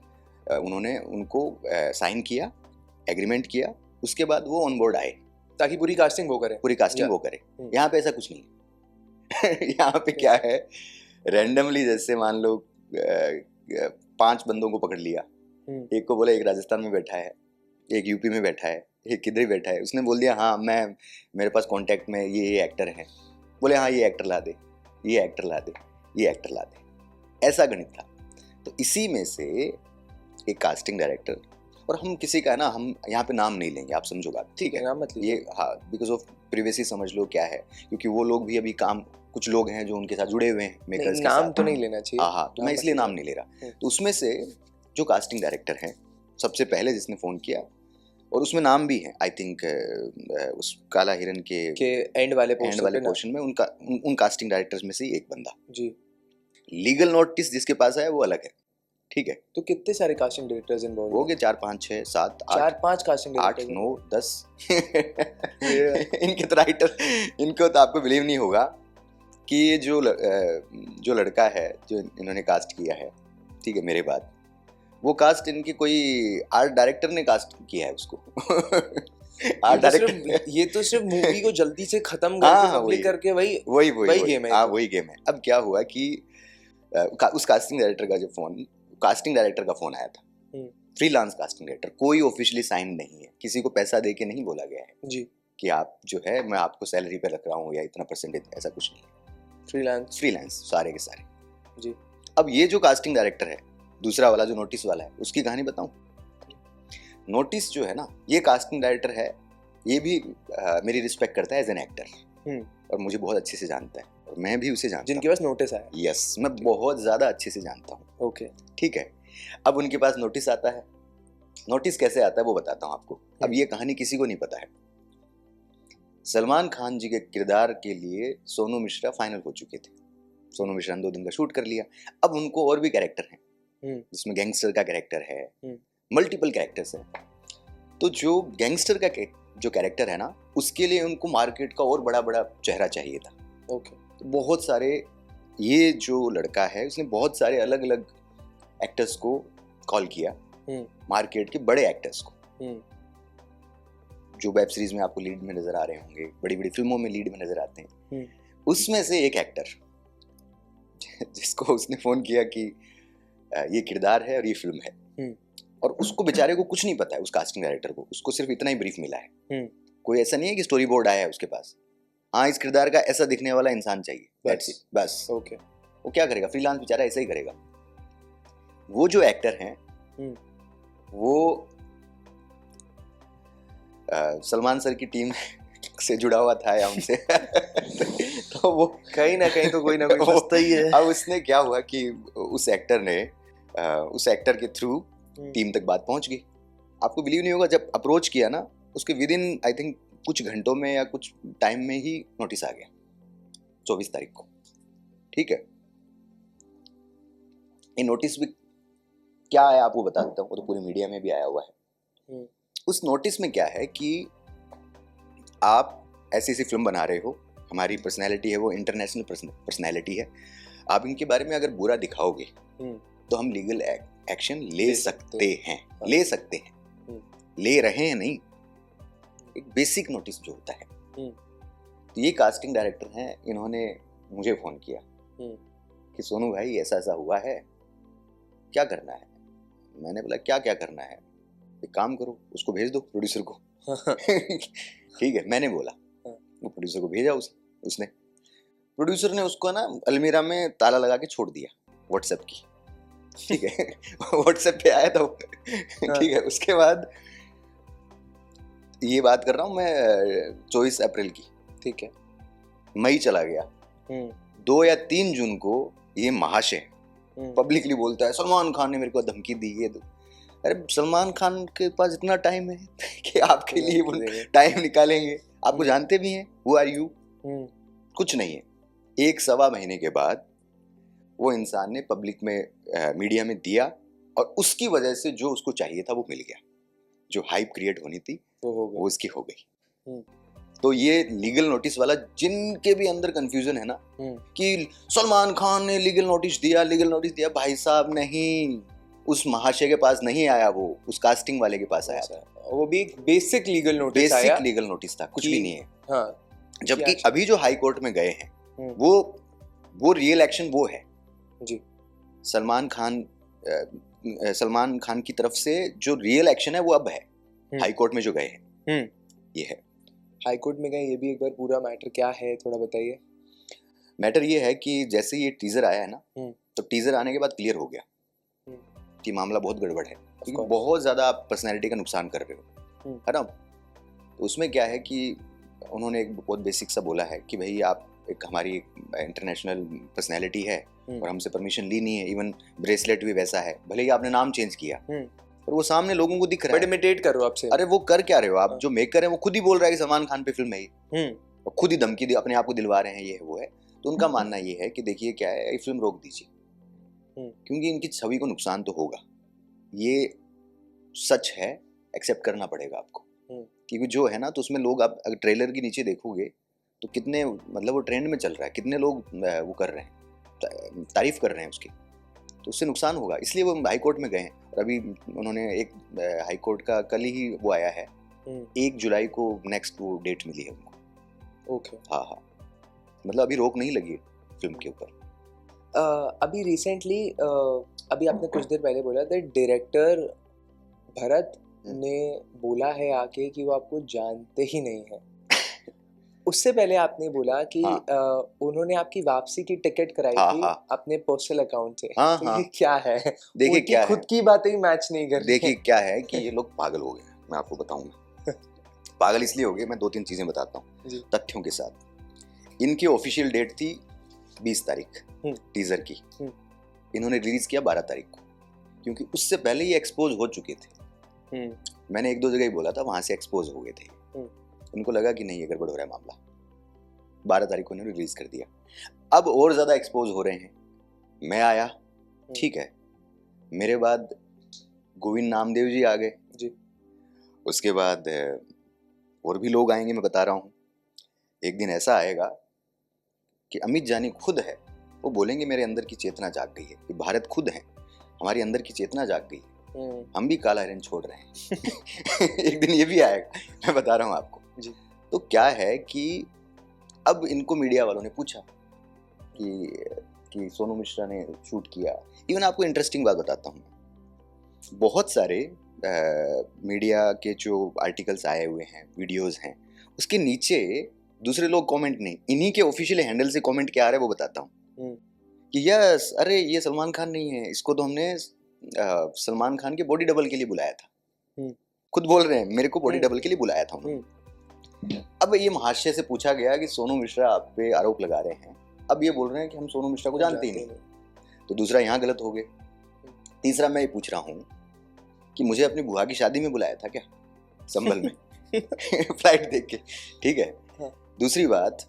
उन्होंने उनको साइन किया, एग्रीमेंट किया, उसके बाद वो ऑन बोर्ड आए ताकि पूरी कास्टिंग वो करे। पूरी कास्टिंग या- वो करे। हम्म। यहाँ पे ऐसा कुछ नहीं है। यहाँ पे क्या है, रैंडमली जैसे मान लो 5 बंदों को पकड़ लिया, हम्म। एक को बोला एक राजस्थान में बैठा है, एक यूपी में बैठा है, एक किधर ही बैठा है, उसने बोल दिया हाँ मैं, मेरे पास कांटेक्ट में ये एक्टर हैं, बोले हाँ ये एक्टर ला दे, ये एक्टर ला दे, ये एक्टर ला दे, ऐसा गणित था। तो इसी में से एक कास्टिंग डायरेक्टर, और हम किसी का ना, हम यहाँ पे नाम नहीं लेंगे, आप समझो बात, ठीक है? नाम मत लीजिए। ये हाँ, बिकॉज ऑफ प्रिवेसी समझ लो क्या है, क्योंकि वो लोग भी अभी काम, कुछ लोग हैं जो उनके साथ जुड़े हुए हैं मेकर्स के नाम साथ। तो नहीं लेना चाहिए। हाँ, तो मैं मत इसलिए नाम लीजिए। नहीं ले रहा। हम्म। तो उसमें से जो कास्टिंग डायरेक्टर हैं, सबसे पहले जिसने फ़ोन किया, और उसमें नाम भी है, आई थिंक उस काला हिरन के एंड वाले पोर्शन में उनका उन कास्टिंग डायरेक्टर्स में से ही एक बंदा। जी। लीगल नोटिस जिसके पास है वो अलग है, ठीक है? तो कितने सारे कास्टिंग डायरेक्टर्स इन्वॉल्व हो गए 4 5 6 7 8 4-5 कास्टिंग 8 डायरेक्टर्स 9 10 इनके तो राइटर, इनको तो आपको बिलीव नहीं होगा कि ये जो लड़का है जो इन्होंने कास्ट किया है, ठीक है, मेरे बाद, वो कास्ट इनकी कोई आर्ट डायरेक्टर ने कास्ट किया है उसको। आर्ट डायरेक्टर, ये तो सिर्फ मूवी को जल्दी से खत्म हाँ, करके पब्लिक करके वही वही गेम है। हाँ, वही गेम है। अब क्या हुआ कि उस कास्टिंग डायरेक्टर का जो फोन, कास्टिंग डायरेक्टर का फोन आया था, फ्रीलांस कास्टिंग डायरेक्टर, कोई ऑफिशियली साइन नहीं है, किसी को पैसा दे के नहीं बोला गया है जी कि आप जो है मैं आपको सैलरी पे रख रहा हूँ या इतना परसेंटेज, ऐसा कुछ नहीं है। फ्रीलांस सारे के सारे। जी। अब ये जो कास्टिंग डायरेक्टर है, दूसरा वाला जो नोटिस वाला है, उसकी कहानी बताऊं। नोटिस जो है ना, ये कास्टिंग डायरेक्टर है, ये भी मेरी रिस्पेक्ट करता है एज एन एक्टर, और मुझे बहुत अच्छे से जानता है, और मैं भी उसे जानता हूं। जिनके पास नोटिस आया। यस, मैं बहुत ज्यादा अच्छे से जानता हूँ। ओके, ठीक है। अब उनके पास नोटिस आता है, नोटिस कैसे आता है वो बताता हूँ आपको। अब ये कहानी किसी को नहीं पता है। सलमान खान जी के किरदार के लिए सोनू मिश्रा फाइनल हो चुके थे। सोनू मिश्रा ने 2 दिन का शूट कर लिया। अब उनको और भी कैरेक्टर हैं, जिसमें गैंगस्टर का कैरेक्टर है, मल्टीपल कैरेक्टर्स हैं। तो जो गैंगस्टर का जो कैरेक्टर है ना, उसके लिए उनको मार्केट का और बड़ा बड़ा चेहरा चाहिए था। ओके। तो बहुत सारे, ये जो लड़का है उसने बहुत सारे अलग अलग एक्टर्स को कॉल किया, मार्केट के बड़े एक्टर्स को, जो वेब सीरीज में आपको लीड में नजर आ रहे होंगे, बड़ी बड़ी फिल्मों में लीड में नजर आते हैं। उसमें से एक एक्टर जिसको उसने फोन किया कि ये किरदार है और ये फिल्म है, और उसको बेचारे को कुछ नहीं पता है, उस कास्टिंग डायरेक्टर को, उसको सिर्फ इतना ही ब्रीफ मिला है। कोई ऐसा नहीं है कि स्टोरी बोर्ड आया है उसके पास, हाँ इस किरदार का ऐसा दिखने वाला इंसान चाहिए, बस। ओके। वो क्या करेगा, फ्रीलांस बेचारा ऐसा ही करेगा। वो जो एक्टर हैं वो सलमान सर की टीम से जुड़ा हुआ था या उनसे तो वो कहीं ना कहीं तो कोई ना कोई फंसता ही है। अब उसने क्या हुआ कि उस एक्टर के थ्रू टीम तक बात पहुंच गई। आपको बिलीव नहीं होगा, जब अप्रोच किया ना, उसके विद इन आई थिंक कुछ घंटों में या कुछ टाइम में ही नोटिस आ गया, 24 तारीख को। ठीक है, ये नोटिस भी क्या है आपको बता देता हूँ, वो तो पूरी मीडिया में भी आया हुआ है। उस नोटिस में क्या है कि आप ऐसी फिल्म बना रहे हो, हमारी पर्सनैलिटी है वो इंटरनेशनल पर्सनैलिटी है, आप इनके बारे में अगर बुरा दिखाओगे तो हम लीगल एक्शन ले सकते हैं, ले रहे हैं नहीं, एक बेसिक नोटिस जो होता है। तो ये कास्टिंग डायरेक्टर हैं, इन्होंने मुझे फोन किया कि सोनू भाई ऐसा ऐसा हुआ है, क्या करना है। मैंने बोला क्या क्या करना है, एक काम करो, उसको भेज दो प्रोड्यूसर को। ठीक है, मैंने बोला, वो प्रोड्यूसर को भेजा उसने। प्रोड्यूसर ने उसको ना अलमीरा में ताला लगा के छोड़ दिया। व्हाट्सएप की, ठीक है। व्हाट्सएप पे आया था वो, ठीक है। उसके बाद ये बात कर रहा हूँ मैं 24 अप्रैल की, ठीक है। मई चला गया, 2 या 3 जून को ये महाशय पब्लिकली बोलता है सलमान खान ने मेरे को धमकी दी, ये दो। अरे सलमान खान के पास इतना टाइम है कि आपके लिए वो टाइम निकालेंगे? आपको जानते भी हैं, हु आर यू? कुछ नहीं है। 1-1.25 महीने के बाद वो इंसान ने पब्लिक में मीडिया में दिया और उसकी वजह से जो उसको चाहिए था वो मिल गया। जो हाइप क्रिएट होनी थी वो उसकी हो गई। तो ये लीगल नोटिस वाला, जिनके भी अंदर कंफ्यूजन है ना कि सलमान खान ने लीगल नोटिस दिया, भाई साहब नहीं, उस महाशय के पास नहीं आया, वो उस कास्टिंग वाले के पास आया था। वो भी एक बेसिक लीगल नोटिस आया, बेसिक लीगल नोटिस था, कुछ भी नहीं है। हाँ, जबकि अभी जो हाई कोर्ट में गए हैं वो रियल एक्शन वो है जी। सलमान खान की तरफ से जो रियल एक्शन है वो अब है हाई कोर्ट में जो गए हैं, ये है। हाई कोर्ट में गए, ये भी एक बार पूरा मैटर क्या है थोड़ा बताइए। मैटर ये है कि जैसे ये टीजर आया है ना, तो टीजर आने के बाद क्लियर हो गया कि मामला बहुत गड़बड़ है, क्योंकि बहुत ज्यादा आप पर्सनैलिटी का नुकसान कर रहे हो, है ना। तो उसमें क्या है कि उन्होंने एक बहुत बेसिक सा बोला है कि भाई आप एक हमारी इंटरनेशनल पर्सनैलिटी है और हमसे परमिशन ली नहीं है, इवन ब्रेसलेट भी वैसा है, भले ही आपने नाम चेंज किया और वो सामने लोगों को दिख रहा है। बट इमिटेट करो आपसे। अरे वो कर क्या रहे हो आप? जो मेकर है वो खुद ही बोल रहा है कि सलमान खान पे फिल्म है ये, और खुद ही धमकी दी, अपने आप को दिलवा रहे हैं, ये है वो है। तो उनका मानना ये है कि देखिए क्या है, ये फिल्म रोक दीजिए, क्योंकि इनकी छवि को नुकसान तो होगा, ये सच है, एक्सेप्ट करना पड़ेगा आपको। क्योंकि जो है ना, तो उसमें लोग, आप अगर ट्रेलर के नीचे देखोगे तो कितने, मतलब वो ट्रेंड में चल रहा है, कितने लोग वो कर रहे हैं, तारीफ कर रहे हैं उसकी, तो उससे नुकसान होगा। इसलिए वो हाई कोर्ट में गए हैं। और अभी उन्होंने एक हाई कोर्ट का कल ही वो आया है, 1 जुलाई को नेक्स्ट वो डेट मिली है उनको। ओके। हाँ, मतलब अभी रोक नहीं लगी फिल्म के ऊपर। अभी रिसेंटली अभी आपने कुछ देर पहले बोला था डायरेक्टर भरत ने बोला है आके कि वो आपको जानते ही नहीं है। उससे पहले आपने बोला कि उन्होंने आपकी वापसी की टिकट कराई थी अपने पर्सनल अकाउंट से। तो ये क्या है? देखिए क्या खुद की बातें ही मैच नहीं कर रही। देखिए क्या है कि ये लोग पागल हो गए, मैं आपको बताऊंगा। पागल इसलिए हो गए, मैं 2-3 चीजें बताता हूँ तथ्यों के साथ। इनकी ऑफिशियल डेट थी 20 तारीख टीजर की, इन्होंने रिलीज किया 12 तारीख को, क्योंकि उससे पहले ये एक्सपोज हो चुके थे। मैंने 1-2 जगह ही बोला था, वहां से एक्सपोज हो गए थे। उनको लगा कि नहीं, ये गड़बड़ हो रहा है मामला, 12 तारीख को उन्होंने रिलीज कर दिया। अब और ज्यादा एक्सपोज हो रहे हैं। मैं आया, ठीक है, मेरे बाद गोविंद नामदेव जी आ गए जी, उसके बाद और भी लोग आएंगे, मैं बता रहा हूँ। एक दिन ऐसा आएगा कि अमित जानी खुद है, वो बोलेंगे मेरे अंदर की चेतना जाग गई है, कि भारत खुद है, हमारी अंदर की चेतना जाग गई है, हम भी काला हिरण छोड़ रहे हैं। एक दिन ये भी आएगा, मैं बता रहा हूँ आपको जी। तो क्या है कि अब इनको मीडिया वालों ने पूछा कि सोनू मिश्रा ने शूट किया। इवन आपको इंटरेस्टिंग बात बताता हूँ, बहुत सारे मीडिया के जो आर्टिकल्स आए हुए हैं, वीडियोस हैं, उसके नीचे दूसरे लोग कमेंट नहीं, इन्हीं के ऑफिशियल हैंडल से कमेंट क्या आ रहा है वो बताता हूँ कि यस, अरे ये सलमान खान नहीं है, इसको तो हमने सलमान खान के बॉडी डबल के लिए बुलाया था। खुद बोल रहे हैं, मेरे को बॉडी डबल के लिए बुलाया था उन्होंने। अब ये महाशय से पूछा गया कि सोनू मिश्रा आप पे आरोप लगा रहे हैं, अब ये बोल रहे हैं कि हम सोनू मिश्रा को जानते ही नहीं। तो दूसरा यहाँ गलत हो गए। तीसरा मैं ये पूछ रहा हूँ कि मुझे अपनी बुआ की शादी में बुलाया था क्या, संभल में? फ्लाइट देख के, ठीक है। दूसरी बात,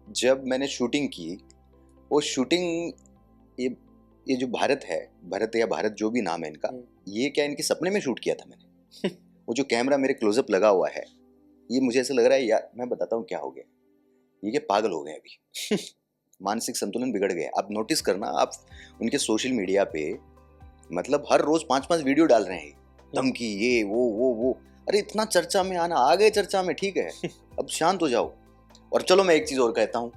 जब मैंने शूटिंग की, वो शूटिंग, ये जो भारत है, भारत या भारत जो भी नाम है इनका, ये क्या इनके सपने में शूट किया था मैंने? वो जो कैमरा मेरे क्लोजअप लगा हुआ है, ये मुझे ऐसा लग रहा है यार, मैं बताता हूँ क्या हो गया, ये क्या पागल हो गए अभी। मानसिक संतुलन बिगड़ गए। आप नोटिस करना, आप उनके सोशल मीडिया पे मतलब हर रोज 5-5 वीडियो डाल रहे हैं, धमकी, ये वो। अरे इतना चर्चा में आना, आ गए चर्चा में, ठीक है, अब शांत हो जाओ। और चलो मैं एक चीज और कहता हूँ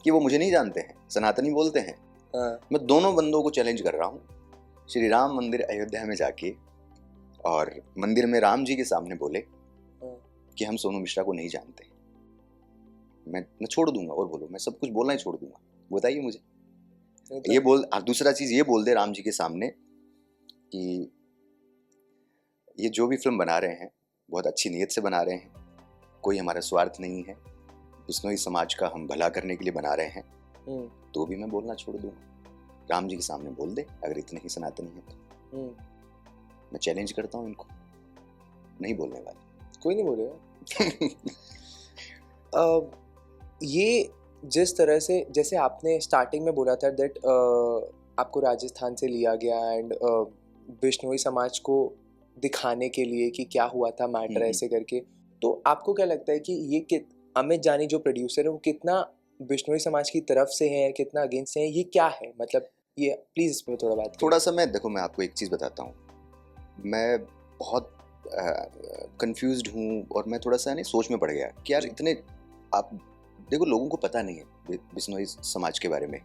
कि वो मुझे नहीं जानते हैं, सनातनी बोलते हैं। मैं दोनों बंदों को चैलेंज कर रहा हूँ, श्री राम मंदिर अयोध्या में जाके और मंदिर में राम जी के सामने बोले कि हम सोनू मिश्रा को नहीं जानते। मैं छोड़ दूंगा, और बोलो, मैं सब कुछ बोलना ही छोड़ दूंगा, बताइए मुझे। ये बोल, दूसरा चीज ये बोल दे राम जी के सामने कि ये जो भी फिल्म बना रहे हैं बहुत अच्छी नीयत से बना रहे हैं, कोई हमारा स्वार्थ नहीं है, बिश्नोई समाज का हम भला करने के लिए बना रहे हैं, तो भी मैं बोलना छोड़ दूंगा। राम जी के सामने बोल दे अगर इतने ही सनातनी है तो। मैं चैलेंज करता हूँ इनको, नहीं बोलने वाले, कोई नहीं बोलेगा। ये जिस तरह से, जैसे आपने स्टार्टिंग में बोला था दैट आपको राजस्थान से लिया गया एंड बिश्नोई समाज को दिखाने के लिए कि क्या हुआ था मैटर ऐसे करके, तो आपको क्या लगता है कि ये अमित जानी जो प्रोड्यूसर है वो कितना बिश्नोई समाज की तरफ से है, कितना अगेंस्ट है, ये क्या है, मतलब ये प्लीज इस पर थोड़ा बात करिए। थोड़ा सा मैं देखो, मैं आपको एक चीज़ बताता हूँ, मैं बहुत कंफ्यूज्ड हूँ और मैं थोड़ा सा नहीं सोच में पड़ गया कि यार इतने, आप देखो लोगों को पता नहीं है बिश्नोई समाज के बारे में,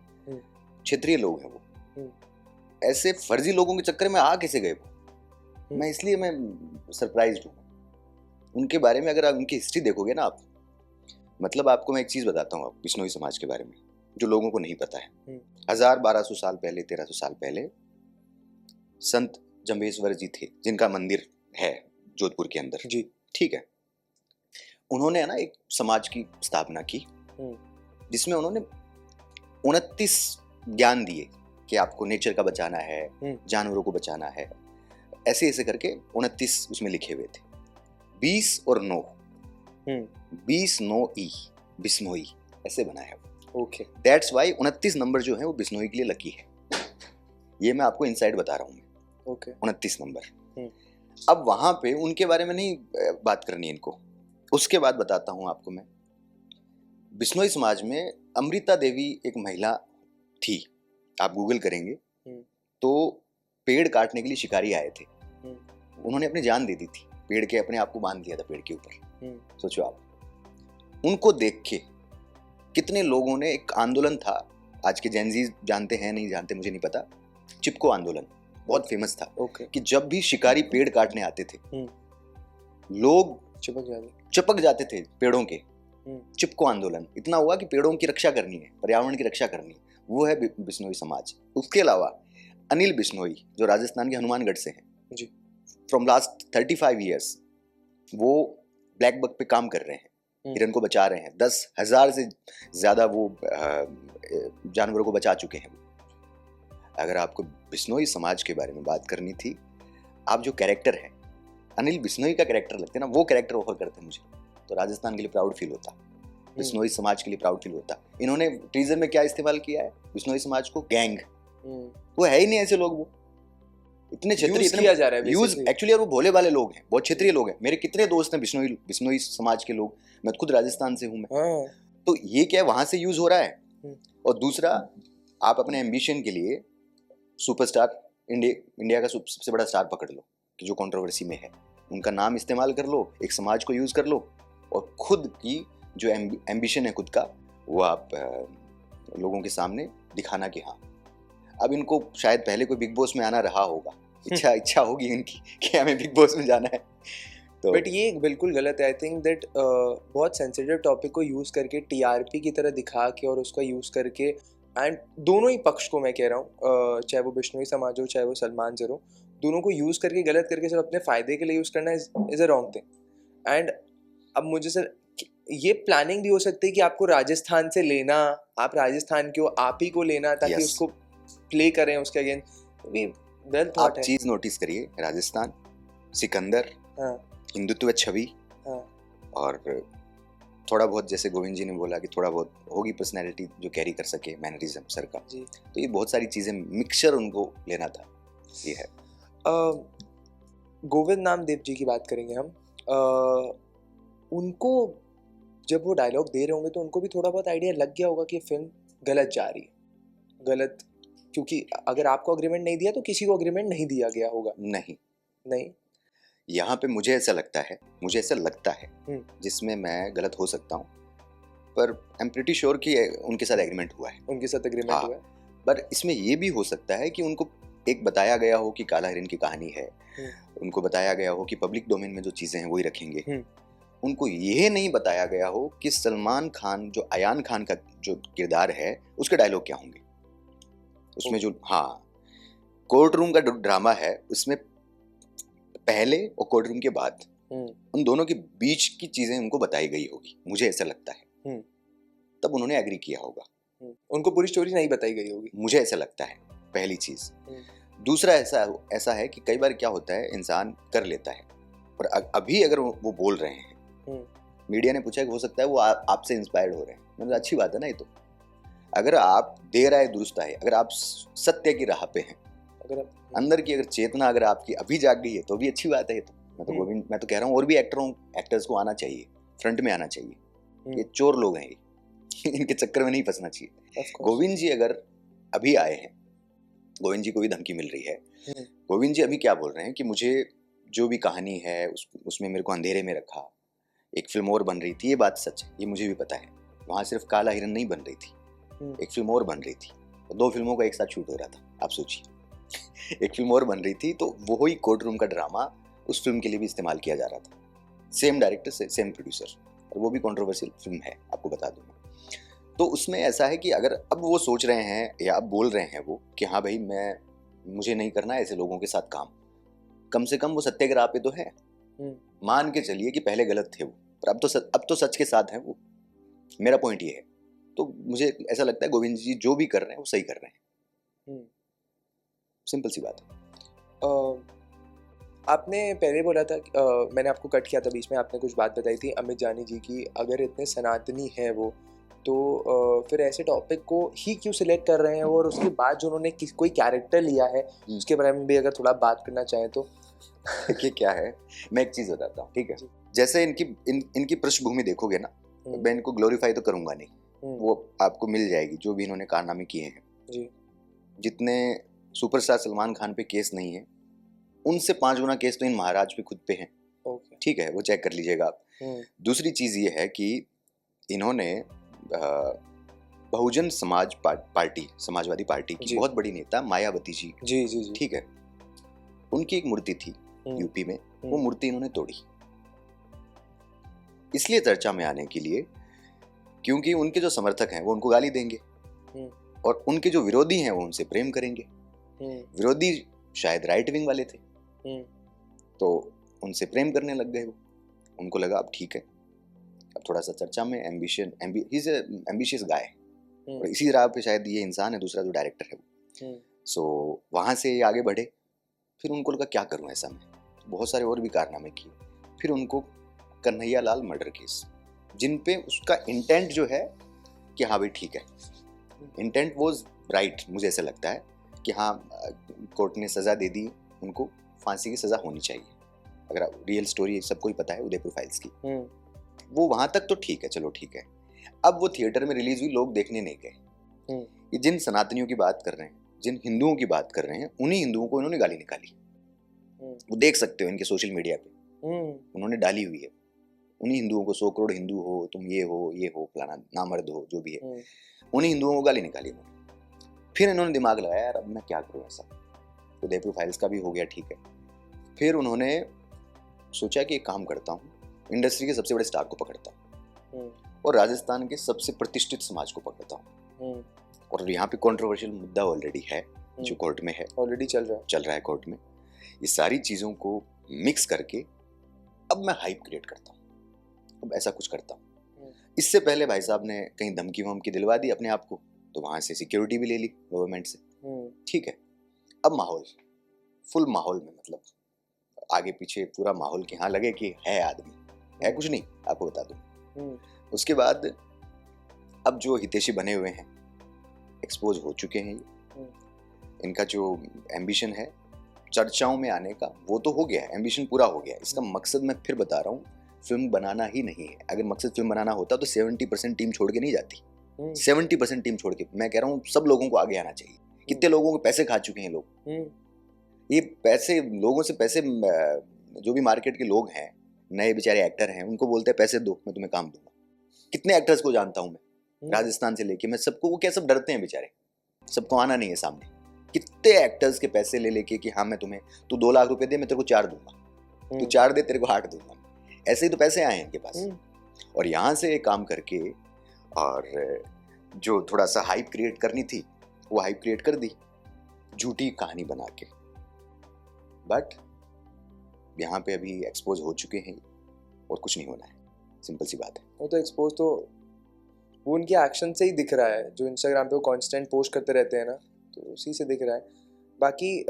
क्षेत्रीय लोग हैं वो, ऐसे फर्जी लोगों के चक्कर में आ कैसे गए वो, मैं इसलिए मैं सरप्राइज्ड हूँ उनके बारे में। अगर आप उनकी हिस्ट्री देखोगे ना आप, मतलब आपको मैं एक चीज़ बताता हूँ बिश्नोई समाज के बारे में जो लोगों को नहीं पता है। 1200 साल पहले, 1300 साल पहले संत जम्बेश्वर जी थे जिनका मंदिर है जोधपुर के अंदर जी, ठीक है। उन्होंने है ना एक समाज की स्थापना की जिसमें उन्होंने 29 ज्ञान दिए कि आपको नेचर का बचाना है, जानवरों को बचाना है, ऐसे ऐसे करके 29 उसमें लिखे हुए थे। 20 और 9, 20 9 ई बिश्नोई ऐसे बना है वो। ओके, दैट्स वाई 29 नंबर जो है वो बिश्नोई के लिए लकी है। ये मैं आपको इनसाइड बता रहा हूँ मैं। Okay, 29 number. अब वहां पे उनके बारे में नहीं बात करनी इनको, उसके बाद बताता हूँ आपको मैं। बिश्नोई समाज में अमृता देवी एक महिला थी, आप गूगल करेंगे तो पेड़ काटने के लिए शिकारी आए थे, उन्होंने अपनी जान दे दी थी, पेड़ के अपने आप को बांध दिया था पेड़ के ऊपर। सोचो आप, उनको देख के कितने लोगों ने, एक आंदोलन था, आज के जेनजी जानते हैं नहीं जानते मुझे नहीं पता, चिपको आंदोलन बहुत फेमस था। कि जब भी शिकारी पेड़ काटने आते थे लोग चिपक जाते थे पेड़ों के। चिपको आंदोलन इतना हुआ कि पेड़ों की रक्षा करनी है, पर्यावरण की रक्षा करनी है, वो है बिश्नोई समाज। उसके अलावा अनिल बिश्नोई जो राजस्थान के हनुमानगढ़ से हैं जी, फ्रॉम लास्ट 35 ईयर्स वो ब्लैक बक पे काम कर रहे हैं, हिरन को बचा रहे हैं। 10,000 से ज्यादा वो जानवरों को बचा चुके हैं। अगर आपको बिश्नोई समाज के बारे में बात करनी थी, आप जो कैरेक्टर है अनिल बिश्नोई का कैरेक्टर लगते ना, वो कैरेक्टर ऑफर करते मुझे, तो राजस्थान के लिए प्राउड फील होता, बिश्नोई समाज के लिए प्राउड फील होता। इन्होंने टीजर में क्या इस्तेमाल किया है बिश्नोई समाज को, गैंग। वो है ही नहीं ऐसे लोग, वो इतने क्षेत्रीय किया जा रहा है यूज एक्चुअली, और वो भोले वाले लोग हैं, बहुत क्षेत्रीय लोग हैं। मेरे कितने दोस्त हैं बिश्नोई समाज के लोग, मैं खुद राजस्थान से हूँ मैं। तो ये क्या वहां से यूज हो रहा है। और दूसरा, आप अपने एम्बिशन के लिए सुपरस्टार, इंडिया का सबसे बड़ा स्टार पकड़ लो कि जो कंट्रोवर्सी में है, उनका नाम इस्तेमाल कर लो, एक समाज को यूज कर लो, और खुद की जो एम्बिशन है खुद का, वो आप लोगों के सामने दिखाना कि हाँ। अब इनको शायद पहले कोई बिग बॉस में आना रहा होगा, इच्छा होगी इनकी कि हमें बिग बॉस में जाना है, तो बट ये बिल्कुल गलत है। आई थिंक दैट बहुत सेंसिटिव टॉपिक को यूज़ करके टीआरपी की तरह दिखा के और उसका यूज़ करके, एंड दोनों ही पक्ष को मैं कह रहा हूँ, चाहे वो बिश्नोई समाज हो चाहे वो सलमान जर हो, दोनों को यूज़ करके गलत करके सिर्फ अपने फ़ायदे के लिए यूज़ करना is a wrong thing. And अब मुझे सर ये प्लानिंग भी हो सकती है कि आपको राजस्थान से लेना, आप राजस्थान के हो, आप ही को लेना ताकि Yes. उसको प्ले करें उसके अगेंस्ट। भी वेल थॉट आप है। चीज नोटिस करिए, राजस्थान, सिकंदर, हिंदुत्व छवि, और थोड़ा बहुत जैसे गोविंद जी ने बोला कि थोड़ा बहुत होगी पर्सनैलिटी जो कैरी कर सके, मैनरिज्म सर का जी, तो ये बहुत सारी चीजें मिक्सचर उनको लेना था, ये है। गोविंद नामदेव जी की बात करेंगे हम। उनको जब वो डायलॉग दे रहे होंगे तो उनको भी थोड़ा बहुत आइडिया लग गया होगा कि फिल्म गलत जा रही है, गलत, क्योंकि अगर आपको अग्रीमेंट नहीं दिया तो किसी को अग्रीमेंट नहीं दिया गया होगा। नहीं यहाँ पे मुझे ऐसा लगता है जिसमें मैं गलत हो सकता हूँ, पर आई एम प्रीटी श्योर कि उनके साथ एग्रीमेंट हुआ है, हुआ है। पर इसमें ये भी हो सकता है कि उनको एक बताया गया हो कि काला हिरन की कहानी है, उनको बताया गया हो कि पब्लिक डोमेन में जो चीजें हैं वही रखेंगे, उनको ये नहीं बताया गया हो कि सलमान खान जो अयान खान का जो किरदार है उसके डायलॉग क्या होंगे। उसमें जो कोर्ट रूम का ड्रामा है, उसमें पहले और कोर्ट रूम के बाद उन दोनों के बीच की चीजें उनको बताई गई होगी, मुझे ऐसा लगता है। तब उन्होंने एग्री किया होगा। उनको पूरी स्टोरी नहीं बताई गई होगी, मुझे ऐसा लगता है, पहली चीज। दूसरा ऐसा है कि कई बार क्या होता है, इंसान कर लेता है और अभी अगर वो बोल रहे हैं, मीडिया ने पूछा कि हो सकता है वो आपसे इंस्पायर्ड हो रहे हैं, मतलब अच्छी बात है ना। ये तो अगर आप दे रहा है दुरुस्त है, अगर आप सत्य की राह पे हैं, अगर अंदर की अगर चेतना अगर आपकी अभी जाग गई है तो भी अच्छी बात है। ये तो मैं तो कह रहा हूँ और भी एक्टर्स को आना चाहिए, फ्रंट में आना चाहिए। ये चोर लोग हैं, इनके चक्कर में नहीं फंसना चाहिए। गोविंद जी अगर अभी आए हैं, गोविंद जी को भी धमकी मिल रही है। गोविंद जी अभी क्या बोल रहे हैं कि मुझे जो भी कहानी है उसमें मेरे को अंधेरे में रखा, एक फिल्म और बन रही थी, ये बात सच है, ये मुझे भी पता है। वहाँ सिर्फ काला हिरन नहीं बन रही थी, एक फिल्म और बन रही थी, और 2 फिल्मों का एक साथ शूट हो रहा था। आप सोचिए, एक फिल्म और बन रही थी, तो वो ही कोर्ट रूम का ड्रामा उस फिल्म के लिए भी इस्तेमाल किया जा रहा था। सेम डायरेक्टर से सेम प्रोड्यूसर, और वो भी कंट्रोवर्शियल फिल्म है, आपको बता दूंगा। तो उसमें ऐसा है कि अगर अब वो सोच रहे हैं या अब बोल रहे हैं वो कि हाँ भाई मुझे नहीं करना ऐसे लोगों के साथ काम, कम से कम वो सत्याग्रह पे तो है। मान के चलिए कि पहले गलत थे वो, पर अब तो सच के साथ हैं वो। मेरा पॉइंट ये है। तो मुझे ऐसा लगता है गोविंद जी जो भी कर रहे हैं वो सही कर रहे हैं। सिंपल सी बात है। आपने पहले बोला था, मैंने आपको कट किया था बीच में, आपने कुछ बात बताई थी अमित जानी जी की, अगर इतने सनातनी है वो तो फिर ऐसे टॉपिक को ही क्यों सिलेक्ट कर रहे हैं वो, और उसके बाद जो उन्होंने कोई कैरेक्टर लिया है उसके बारे में भी अगर थोड़ा बात करना चाहें तो। देखिए क्या है, मैं एक चीज बताता हूँ, ठीक है। जैसे इनकी पृष्ठभूमि देखोगे ना, मैं इनको ग्लोरीफाई तो करूंगा नहीं, वो आपको मिल जाएगी जो भी इन्होंने कारनामे किए हैं जी। जितने सुपरस्टार सलमान खान पे केस नहीं है, उनसे 5 गुना केस तो इन महाराज पे खुद पे हैं। ठीक है, वो चेक कर लीजिएगा आप। दूसरी चीज ये है कि इन्होंने बहुजन समाज पार्टी, समाजवादी पार्टी की बहुत बड़ी नेता मायावती जी जी, ठीक है, उनकी एक मूर्ति थी यूपी में, वो मूर्ति इन्होंने तोड़ी, इसलिए चर्चा में आने के लिए क्योंकि उनके जो समर्थक हैं वो उनको गाली देंगे और उनके जो विरोधी हैं वो उनसे प्रेम करेंगे। विरोधी शायद राइट विंग वाले थे, तो उनसे प्रेम करने लग गए वो। उनको लगा अब ठीक है, अब थोड़ा सा चर्चा में एम्बिशियस गाय, और इसी राह पे शायद ये इंसान है, दूसरा जो डायरेक्टर है वो। सो वहाँ से आगे बढ़े, फिर उनको लगा क्या करूँ ऐसा में, बहुत सारे और भी कारनामे किए। फिर उनको कन्हैया लाल मर्डर केस, जिन पे उसका इंटेंट जो है कि हाँ भाई ठीक है, इंटेंट वॉज राइट, मुझे ऐसा लगता है कि हाँ कोर्ट ने सज़ा दे दी, उनको फांसी की सज़ा होनी चाहिए। अगर रियल स्टोरी सबको ही पता है उदयपुर फाइल्स की, वो वहाँ तक तो ठीक है, चलो ठीक है। अब वो थिएटर में रिलीज हुई, लोग देखने नहीं गए। ये जिन सनातनियों की बात कर रहे हैं, जिन हिंदुओं की बात कर रहे हैं, उन्हीं हिंदुओं को इन्होंने गाली निकाली। वो देख सकते हो इनके सोशल मीडिया पे, उन्होंने डाली हुई है। उन्हीं हिंदुओं को 100 करोड़ हिंदू हो, तुम ये हो फलाना, नामर्द हो, जो भी है, उन्हीं हिंदुओं को गाली निकाली उन्होंने। फिर इन्होंने दिमाग लगाया, यार अब मैं क्या करूँ ऐसा, उदयपुर फाइल्स का भी हो गया, ठीक है। फिर उन्होंने सोचा कि एक काम करता हूँ, इंडस्ट्री के सबसे बड़े स्टार को पकड़ता हूँ और राजस्थान के सबसे प्रतिष्ठित समाज को पकड़ता हूँ। और यहाँ पे कंट्रोवर्शियल मुद्दा ऑलरेडी है जो कोर्ट में है, ऑलरेडी चल रहा है कोर्ट में। ये सारी चीज़ों को मिक्स करके अब मैं हाइप क्रिएट करता हूँ, अब ऐसा कुछ करता हूँ। इससे पहले भाई साहब ने कहीं धमकी वमकी दिलवा दी अपने आप को, तो वहाँ से सिक्योरिटी भी ले ली गवर्नमेंट से, ठीक है। अब माहौल फुल माहौल में, मतलब आगे पीछे पूरा माहौल के हाँ लगे कि है आदमी, है कुछ नहीं, आपको बता दूं। उसके बाद अब जो हितैषी बने हुए हैं एक्सपोज हो चुके हैं, इनका जो एम्बिशन है चर्चाओं में आने का, वो तो हो गया है, एम्बिशन पूरा हो गया। इसका मकसद मैं फिर बता रहा हूँ, फिल्म बनाना ही नहीं है। अगर मकसद फिल्म बनाना होता तो 70% टीम छोड़ के नहीं जाती। 70% टीम छोड़ के, मैं कह रहा हूँ सब लोगों को आगे आना चाहिए। कितने लोगों के पैसे खा चुके हैं लोग, ये पैसे लोगों से पैसे, जो भी मार्केट के लोग हैं, नए बेचारे एक्टर हैं, उनको बोलते हैं पैसे दो मैं तुम्हें काम दूंगा। कितने एक्टर्स को जानता हूं मैं, राजस्थान से लेके मैं सबको, वो क्या सब डरते हैं बेचारे, सबको आना नहीं है सामने। कितने एक्टर्स के पैसे ले लेके कि हाँ मैं तुम्हें, तू 2 लाख रुपए दे मैं तेरे को 4 दूंगा, तू 4 दे तेरे को 8 दूंगा। ऐसे ही तो पैसे आए हैं इनके पास। और यहाँ से काम करके और जो थोड़ा सा हाइप क्रिएट करनी थी, वो हाइप क्रिएट कर दी झूठी कहानी बना के, बट यहाँ पे अभी एक्सपोज हो चुके हैं और कुछ नहीं होना है, सिंपल सी बात है। वो तो एक्सपोज तो वो उनके एक्शन से ही दिख रहा है, जो इंस्टाग्राम पे वो कांस्टेंट पोस्ट करते रहते हैं ना, तो उसी से दिख रहा है। बाकी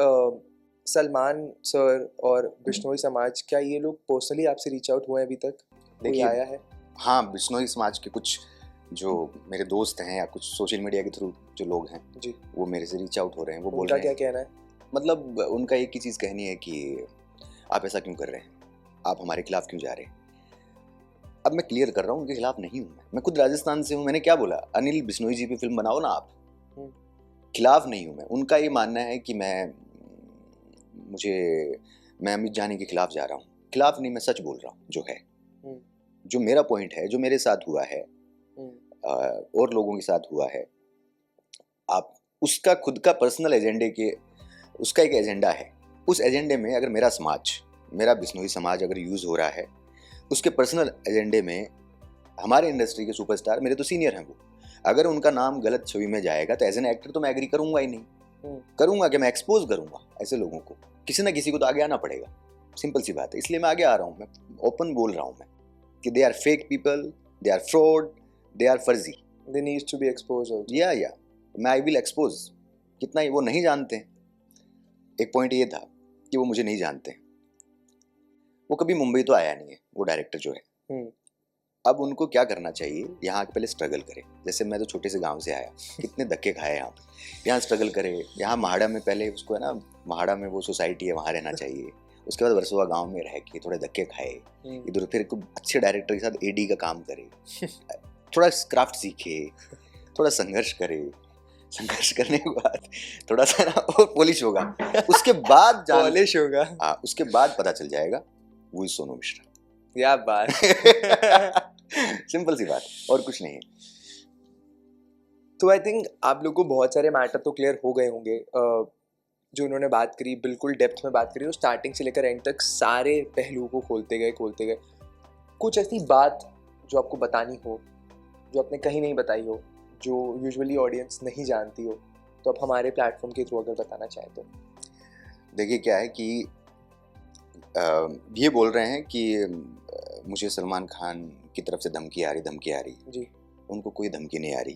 सलमान सर और बिश्नोई समाज, क्या ये लोग पर्सनली आपसे रीच आउट हुए हैं अभी तक? कोई देखिए, आया है? हाँ, बिश्नोई समाज के कुछ जो मेरे दोस्त हैं या कुछ सोशल मीडिया के थ्रू जो लोग हैं जी, वो मेरे से रीच आउट हो रहे हैं। वो बोल उनका रहे क्या हैं, कहना है? मतलब उनका एक ही चीज़ कहनी है कि आप ऐसा क्यों कर रहे हैं, आप हमारे खिलाफ क्यों जा रहे हैं। अब मैं क्लियर कर रहा हूँ, उनके खिलाफ नहीं हूँ। मैं खुद राजस्थान से हूँ। मैंने क्या बोला, अनिल बिश्नोई जी पे फिल्म बनाओ ना आप, खिलाफ नहीं हूँ मैं। उनका ये मानना है कि मैं अमित जानी के खिलाफ जा रहा हूँ। खिलाफ नहीं, मैं सच बोल रहा हूँ जो है, जो मेरा पॉइंट है, जो मेरे साथ हुआ है और लोगों के साथ हुआ है। आप उसका खुद का पर्सनल एजेंडे के, उसका एक एजेंडा है, उस एजेंडे में अगर मेरा समाज, मेरा बिश्नोई समाज अगर यूज हो रहा है उसके पर्सनल एजेंडे में, हमारे इंडस्ट्री के सुपरस्टार मेरे तो सीनियर हैं, वो अगर उनका नाम गलत छवि में जाएगा तो एज एन एक्टर तो मैं एग्री करूंगा ही नहीं। करूंगा कि मैं एक्सपोज करूंगा ऐसे लोगों को, किसी ना किसी को तो आगे आना पड़ेगा, सिंपल सी बात है। इसलिए मैं आगे आ रहा हूँ, मैं ओपन बोल रहा हूँ मैं कि they are fake people, they are fraud, they are फर्जी, they needs to be exposed also. या मैं आई विल एक्सपोज। कितना ही वो नहीं जानते हैं। एक पॉइंट ये था कि वो मुझे नहीं जानते हैं, वो कभी मुंबई तो आया नहीं है वो डायरेक्टर जो है। अब उनको क्या करना चाहिए, यहाँ आके पहले स्ट्रगल करे। जैसे मैं तो छोटे से गांव से आया, कितने धक्के खाए यहाँ स्ट्रगल करे। यहाँ महाड़ा में पहले उसको है ना, महाड़ा में वो सोसाइटी है, वहाँ रहना चाहिए। उसके बाद वर्सोवा गांव में रह के थोड़े धक्के खाए, इधर फिर अच्छे डायरेक्टर के साथ एडी का काम करे, थोड़ा क्राफ्ट सीखे, थोड़ा संघर्ष करे। संघर्ष करने के बाद थोड़ा सा ना और पॉलिश होगा, उसके बाद पॉलिश होगा। हाँ, उसके बाद पता चल जाएगा वो इज सोनू मिश्रा। क्या बात। सिंपल सी बात, और कुछ नहीं है। तो आई थिंक आप लोग को बहुत सारे मैटर तो क्लियर हो गए होंगे। जो उन्होंने बात करी, बिल्कुल डेप्थ में बात करी, और स्टार्टिंग से लेकर एंड तक सारे पहलुओं को खोलते गए। कुछ ऐसी बात जो आपको बतानी हो, जो आपने कहीं नहीं बताई हो, जो यूजुअली ऑडियंस नहीं जानती हो, तो आप हमारे प्लेटफॉर्म के थ्रू अगर बताना चाहें तो। देखिए, क्या है कि ये बोल रहे हैं कि मुझे सलमान खान की तरफ से धमकी आ रही जी। उनको कोई धमकी नहीं आ रही।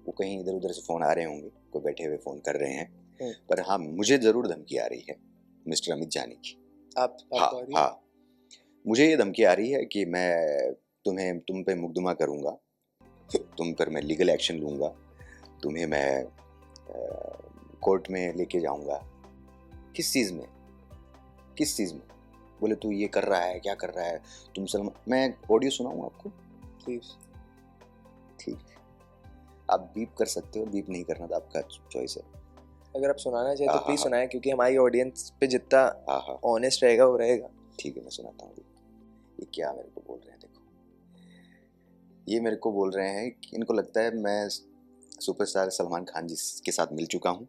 वो कहीं इधर उधर से फ़ोन आ रहे होंगे, कोई बैठे हुए फ़ोन कर रहे हैं, पर हाँ, मुझे ज़रूर धमकी आ रही है मिस्टर अमित जानी की। हाँ, मुझे ये धमकी आ रही है कि मैं तुम पे मुकदमा करूँगा, तुम पर मैं लीगल एक्शन लूँगा, तुम्हें मैं कोर्ट में लेके जाऊँगा। किस चीज़ में? बोले तू ये कर रहा है, क्या कर रहा है तुम सलमान। मैं ऑडियो सुनाऊँ आपको प्लीज? ठीक है, आप बीप कर सकते हो, बीप नहीं करना तो आपका चॉइस है। अगर आप सुनाना चाहें तो प्लीज सुनाएं, क्योंकि हमारी ऑडियंस पे जितना ऑनेस्ट रहेगा वो रहेगा। ठीक है, मैं सुनाता हूँ। ये क्या मेरे को बोल रहे हैं, देखो, ये मेरे को बोल रहे हैं कि इनको लगता है मैं सुपरस्टार सलमान खान जी के साथ मिल चुका हूँ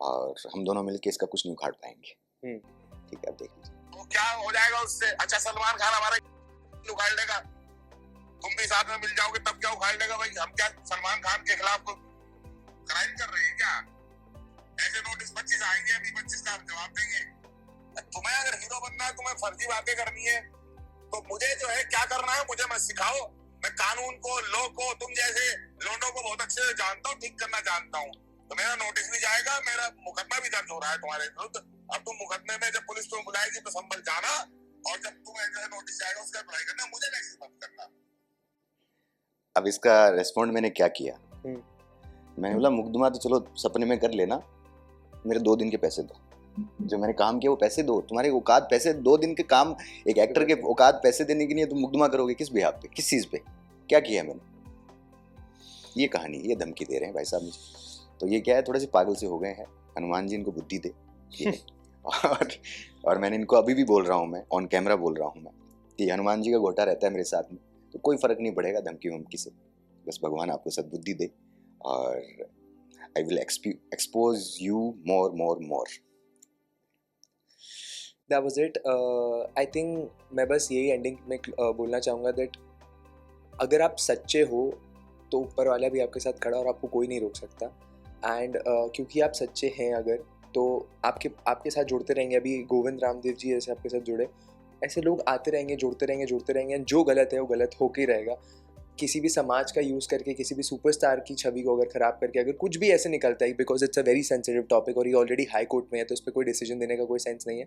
और हम दोनों मिलके इसका कुछ नहीं उखाड़ पाएंगे। ठीक है, आप देख लीजिए। तो क्या हो जाएगा उससे? अच्छा, सलमान खान हमारा उखाड़ लेगा, तुम भी साथ में मिल जाओगे, तब क्या उखाड़ लेगा भाई? हम क्या सलमान खान के खिलाफ क्राइम कर रहे हैं क्या? ऐसे नोटिस 25 आएंगे, अभी 25 का हम जवाब देंगे। तुम्हें अगर हीरो बनना है, तुम्हें फर्जी बातें करनी है, तो मुझे जो है क्या करना है मुझे मत सिखाओ। मैं कानून को, लॉ को, तुम जैसे लोगों को बहुत अच्छे से जानता हूँ, ठीक करना जानता हूँ। तो मेरा नोटिस भी जाएगा, मेरा मुकदमा भी दर्ज हो रहा है तुम्हारे विरुद्ध। अब तुम मुकदमे में जब पुलिस तुम्हें बुलाएगी तो संभल जाना, और जब तुम्हें जो है नोटिस जाएगा उसका अप्लाई करना, मुझे मैसेज मत करना। अब इसका रेस्पॉन्ड मैंने क्या किया, मैंने बोला मुकदमा तो चलो सपने में कर लेना, मेरे 2 दिन के पैसे दो, जो मैंने काम किया वो पैसे दो। तुम्हारे औकात पैसे 2 दिन के काम, एक एक्टर के औकात पैसे देने के लिए तुम मुकदमा करोगे? किस बिहाफ पे, किस चीज़ पे, क्या किया मैंने? ये कहानी, ये धमकी दे रहे हैं भाई साहब मुझे। तो ये क्या है, थोड़े से पागल से हो गए हैं। हनुमान जी इनको बुद्धि दे। और मैंने इनको अभी भी बोल रहा हूँ, मैं ऑन कैमरा बोल रहा हूँ मैं कि हनुमान जी का गोटा रहता है मेरे साथ में, तो कोई फर्क नहीं पड़ेगा धमकी वमकी से। बस भगवान आपको सद्बुद्धि दे और I will expose you more. That was it. I think मैं बस यही एंडिंग में बोलना चाहूँगा दैट अगर आप सच्चे हो तो ऊपर वाला भी आपके साथ खड़ा और आपको कोई नहीं रोक सकता। एंड क्योंकि आप सच्चे हैं अगर, तो आपके साथ जुड़ते रहेंगे। अभी गोविंद रामदेव जी ऐसे आपके साथ जुड़े, ऐसे लोग आते रहेंगे, जुड़ते रहेंगे। जो गलत है वो गलत होके ही रहेगा। किसी भी समाज का यूज़ करके, किसी भी सुपरस्टार की छवि को अगर ख़राब करके अगर कुछ भी ऐसे निकलता है, because it's a very sensitive topic और ये ऑलरेडी हाई कोर्ट में है, तो इस पर कोई डिसीजन देने का कोई सेंस नहीं है।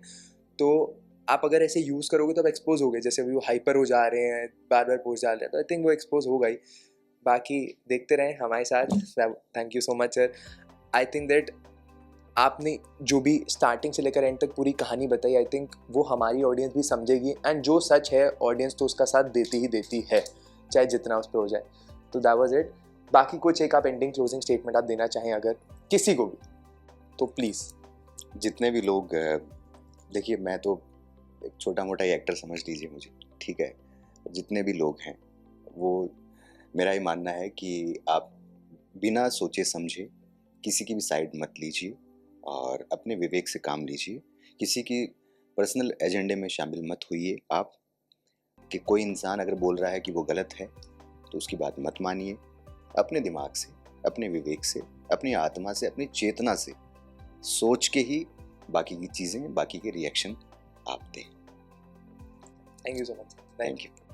तो आप अगर ऐसे यूज़ करोगे तो आप एक्सपोज हो गए। जैसे अभी वो हाइपर हो जा रहे हैं, बार बार पोस्ट डाल रहे हैं, तो आई थिंक वो एक्सपोज होगा ही। बाकी देखते रहें हमारे साथ। Thank you so much sir. I think that आपने जो भी स्टार्टिंग से लेकर एंड तक पूरी कहानी बताई, आई थिंक वो हमारी ऑडियंस भी समझेगी। एंड जो सच है ऑडियंस तो उसका साथ देती ही देती है, चाहे जितना उस पर हो जाए। तो दैट वाज इट। बाकी कुछ एक आप एंडिंग क्लोजिंग स्टेटमेंट आप देना चाहें अगर किसी को भी, तो प्लीज़। जितने भी लोग, देखिए मैं तो एक छोटा मोटा ही एक्टर समझ लीजिए मुझे, ठीक है। जितने भी लोग हैं, वो मेरा ही मानना है कि आप बिना सोचे समझे किसी की भी साइड मत लीजिए और अपने विवेक से काम लीजिए। किसी की पर्सनल एजेंडे में शामिल मत होइए आप, कि कोई इंसान अगर बोल रहा है कि वो गलत है तो उसकी बात मत मानिए। अपने दिमाग से, अपने विवेक से, अपनी आत्मा से, अपनी चेतना से सोच के ही बाकी की चीज़ें, बाकी के रिएक्शन आप दें। Thank you so much. Thank you.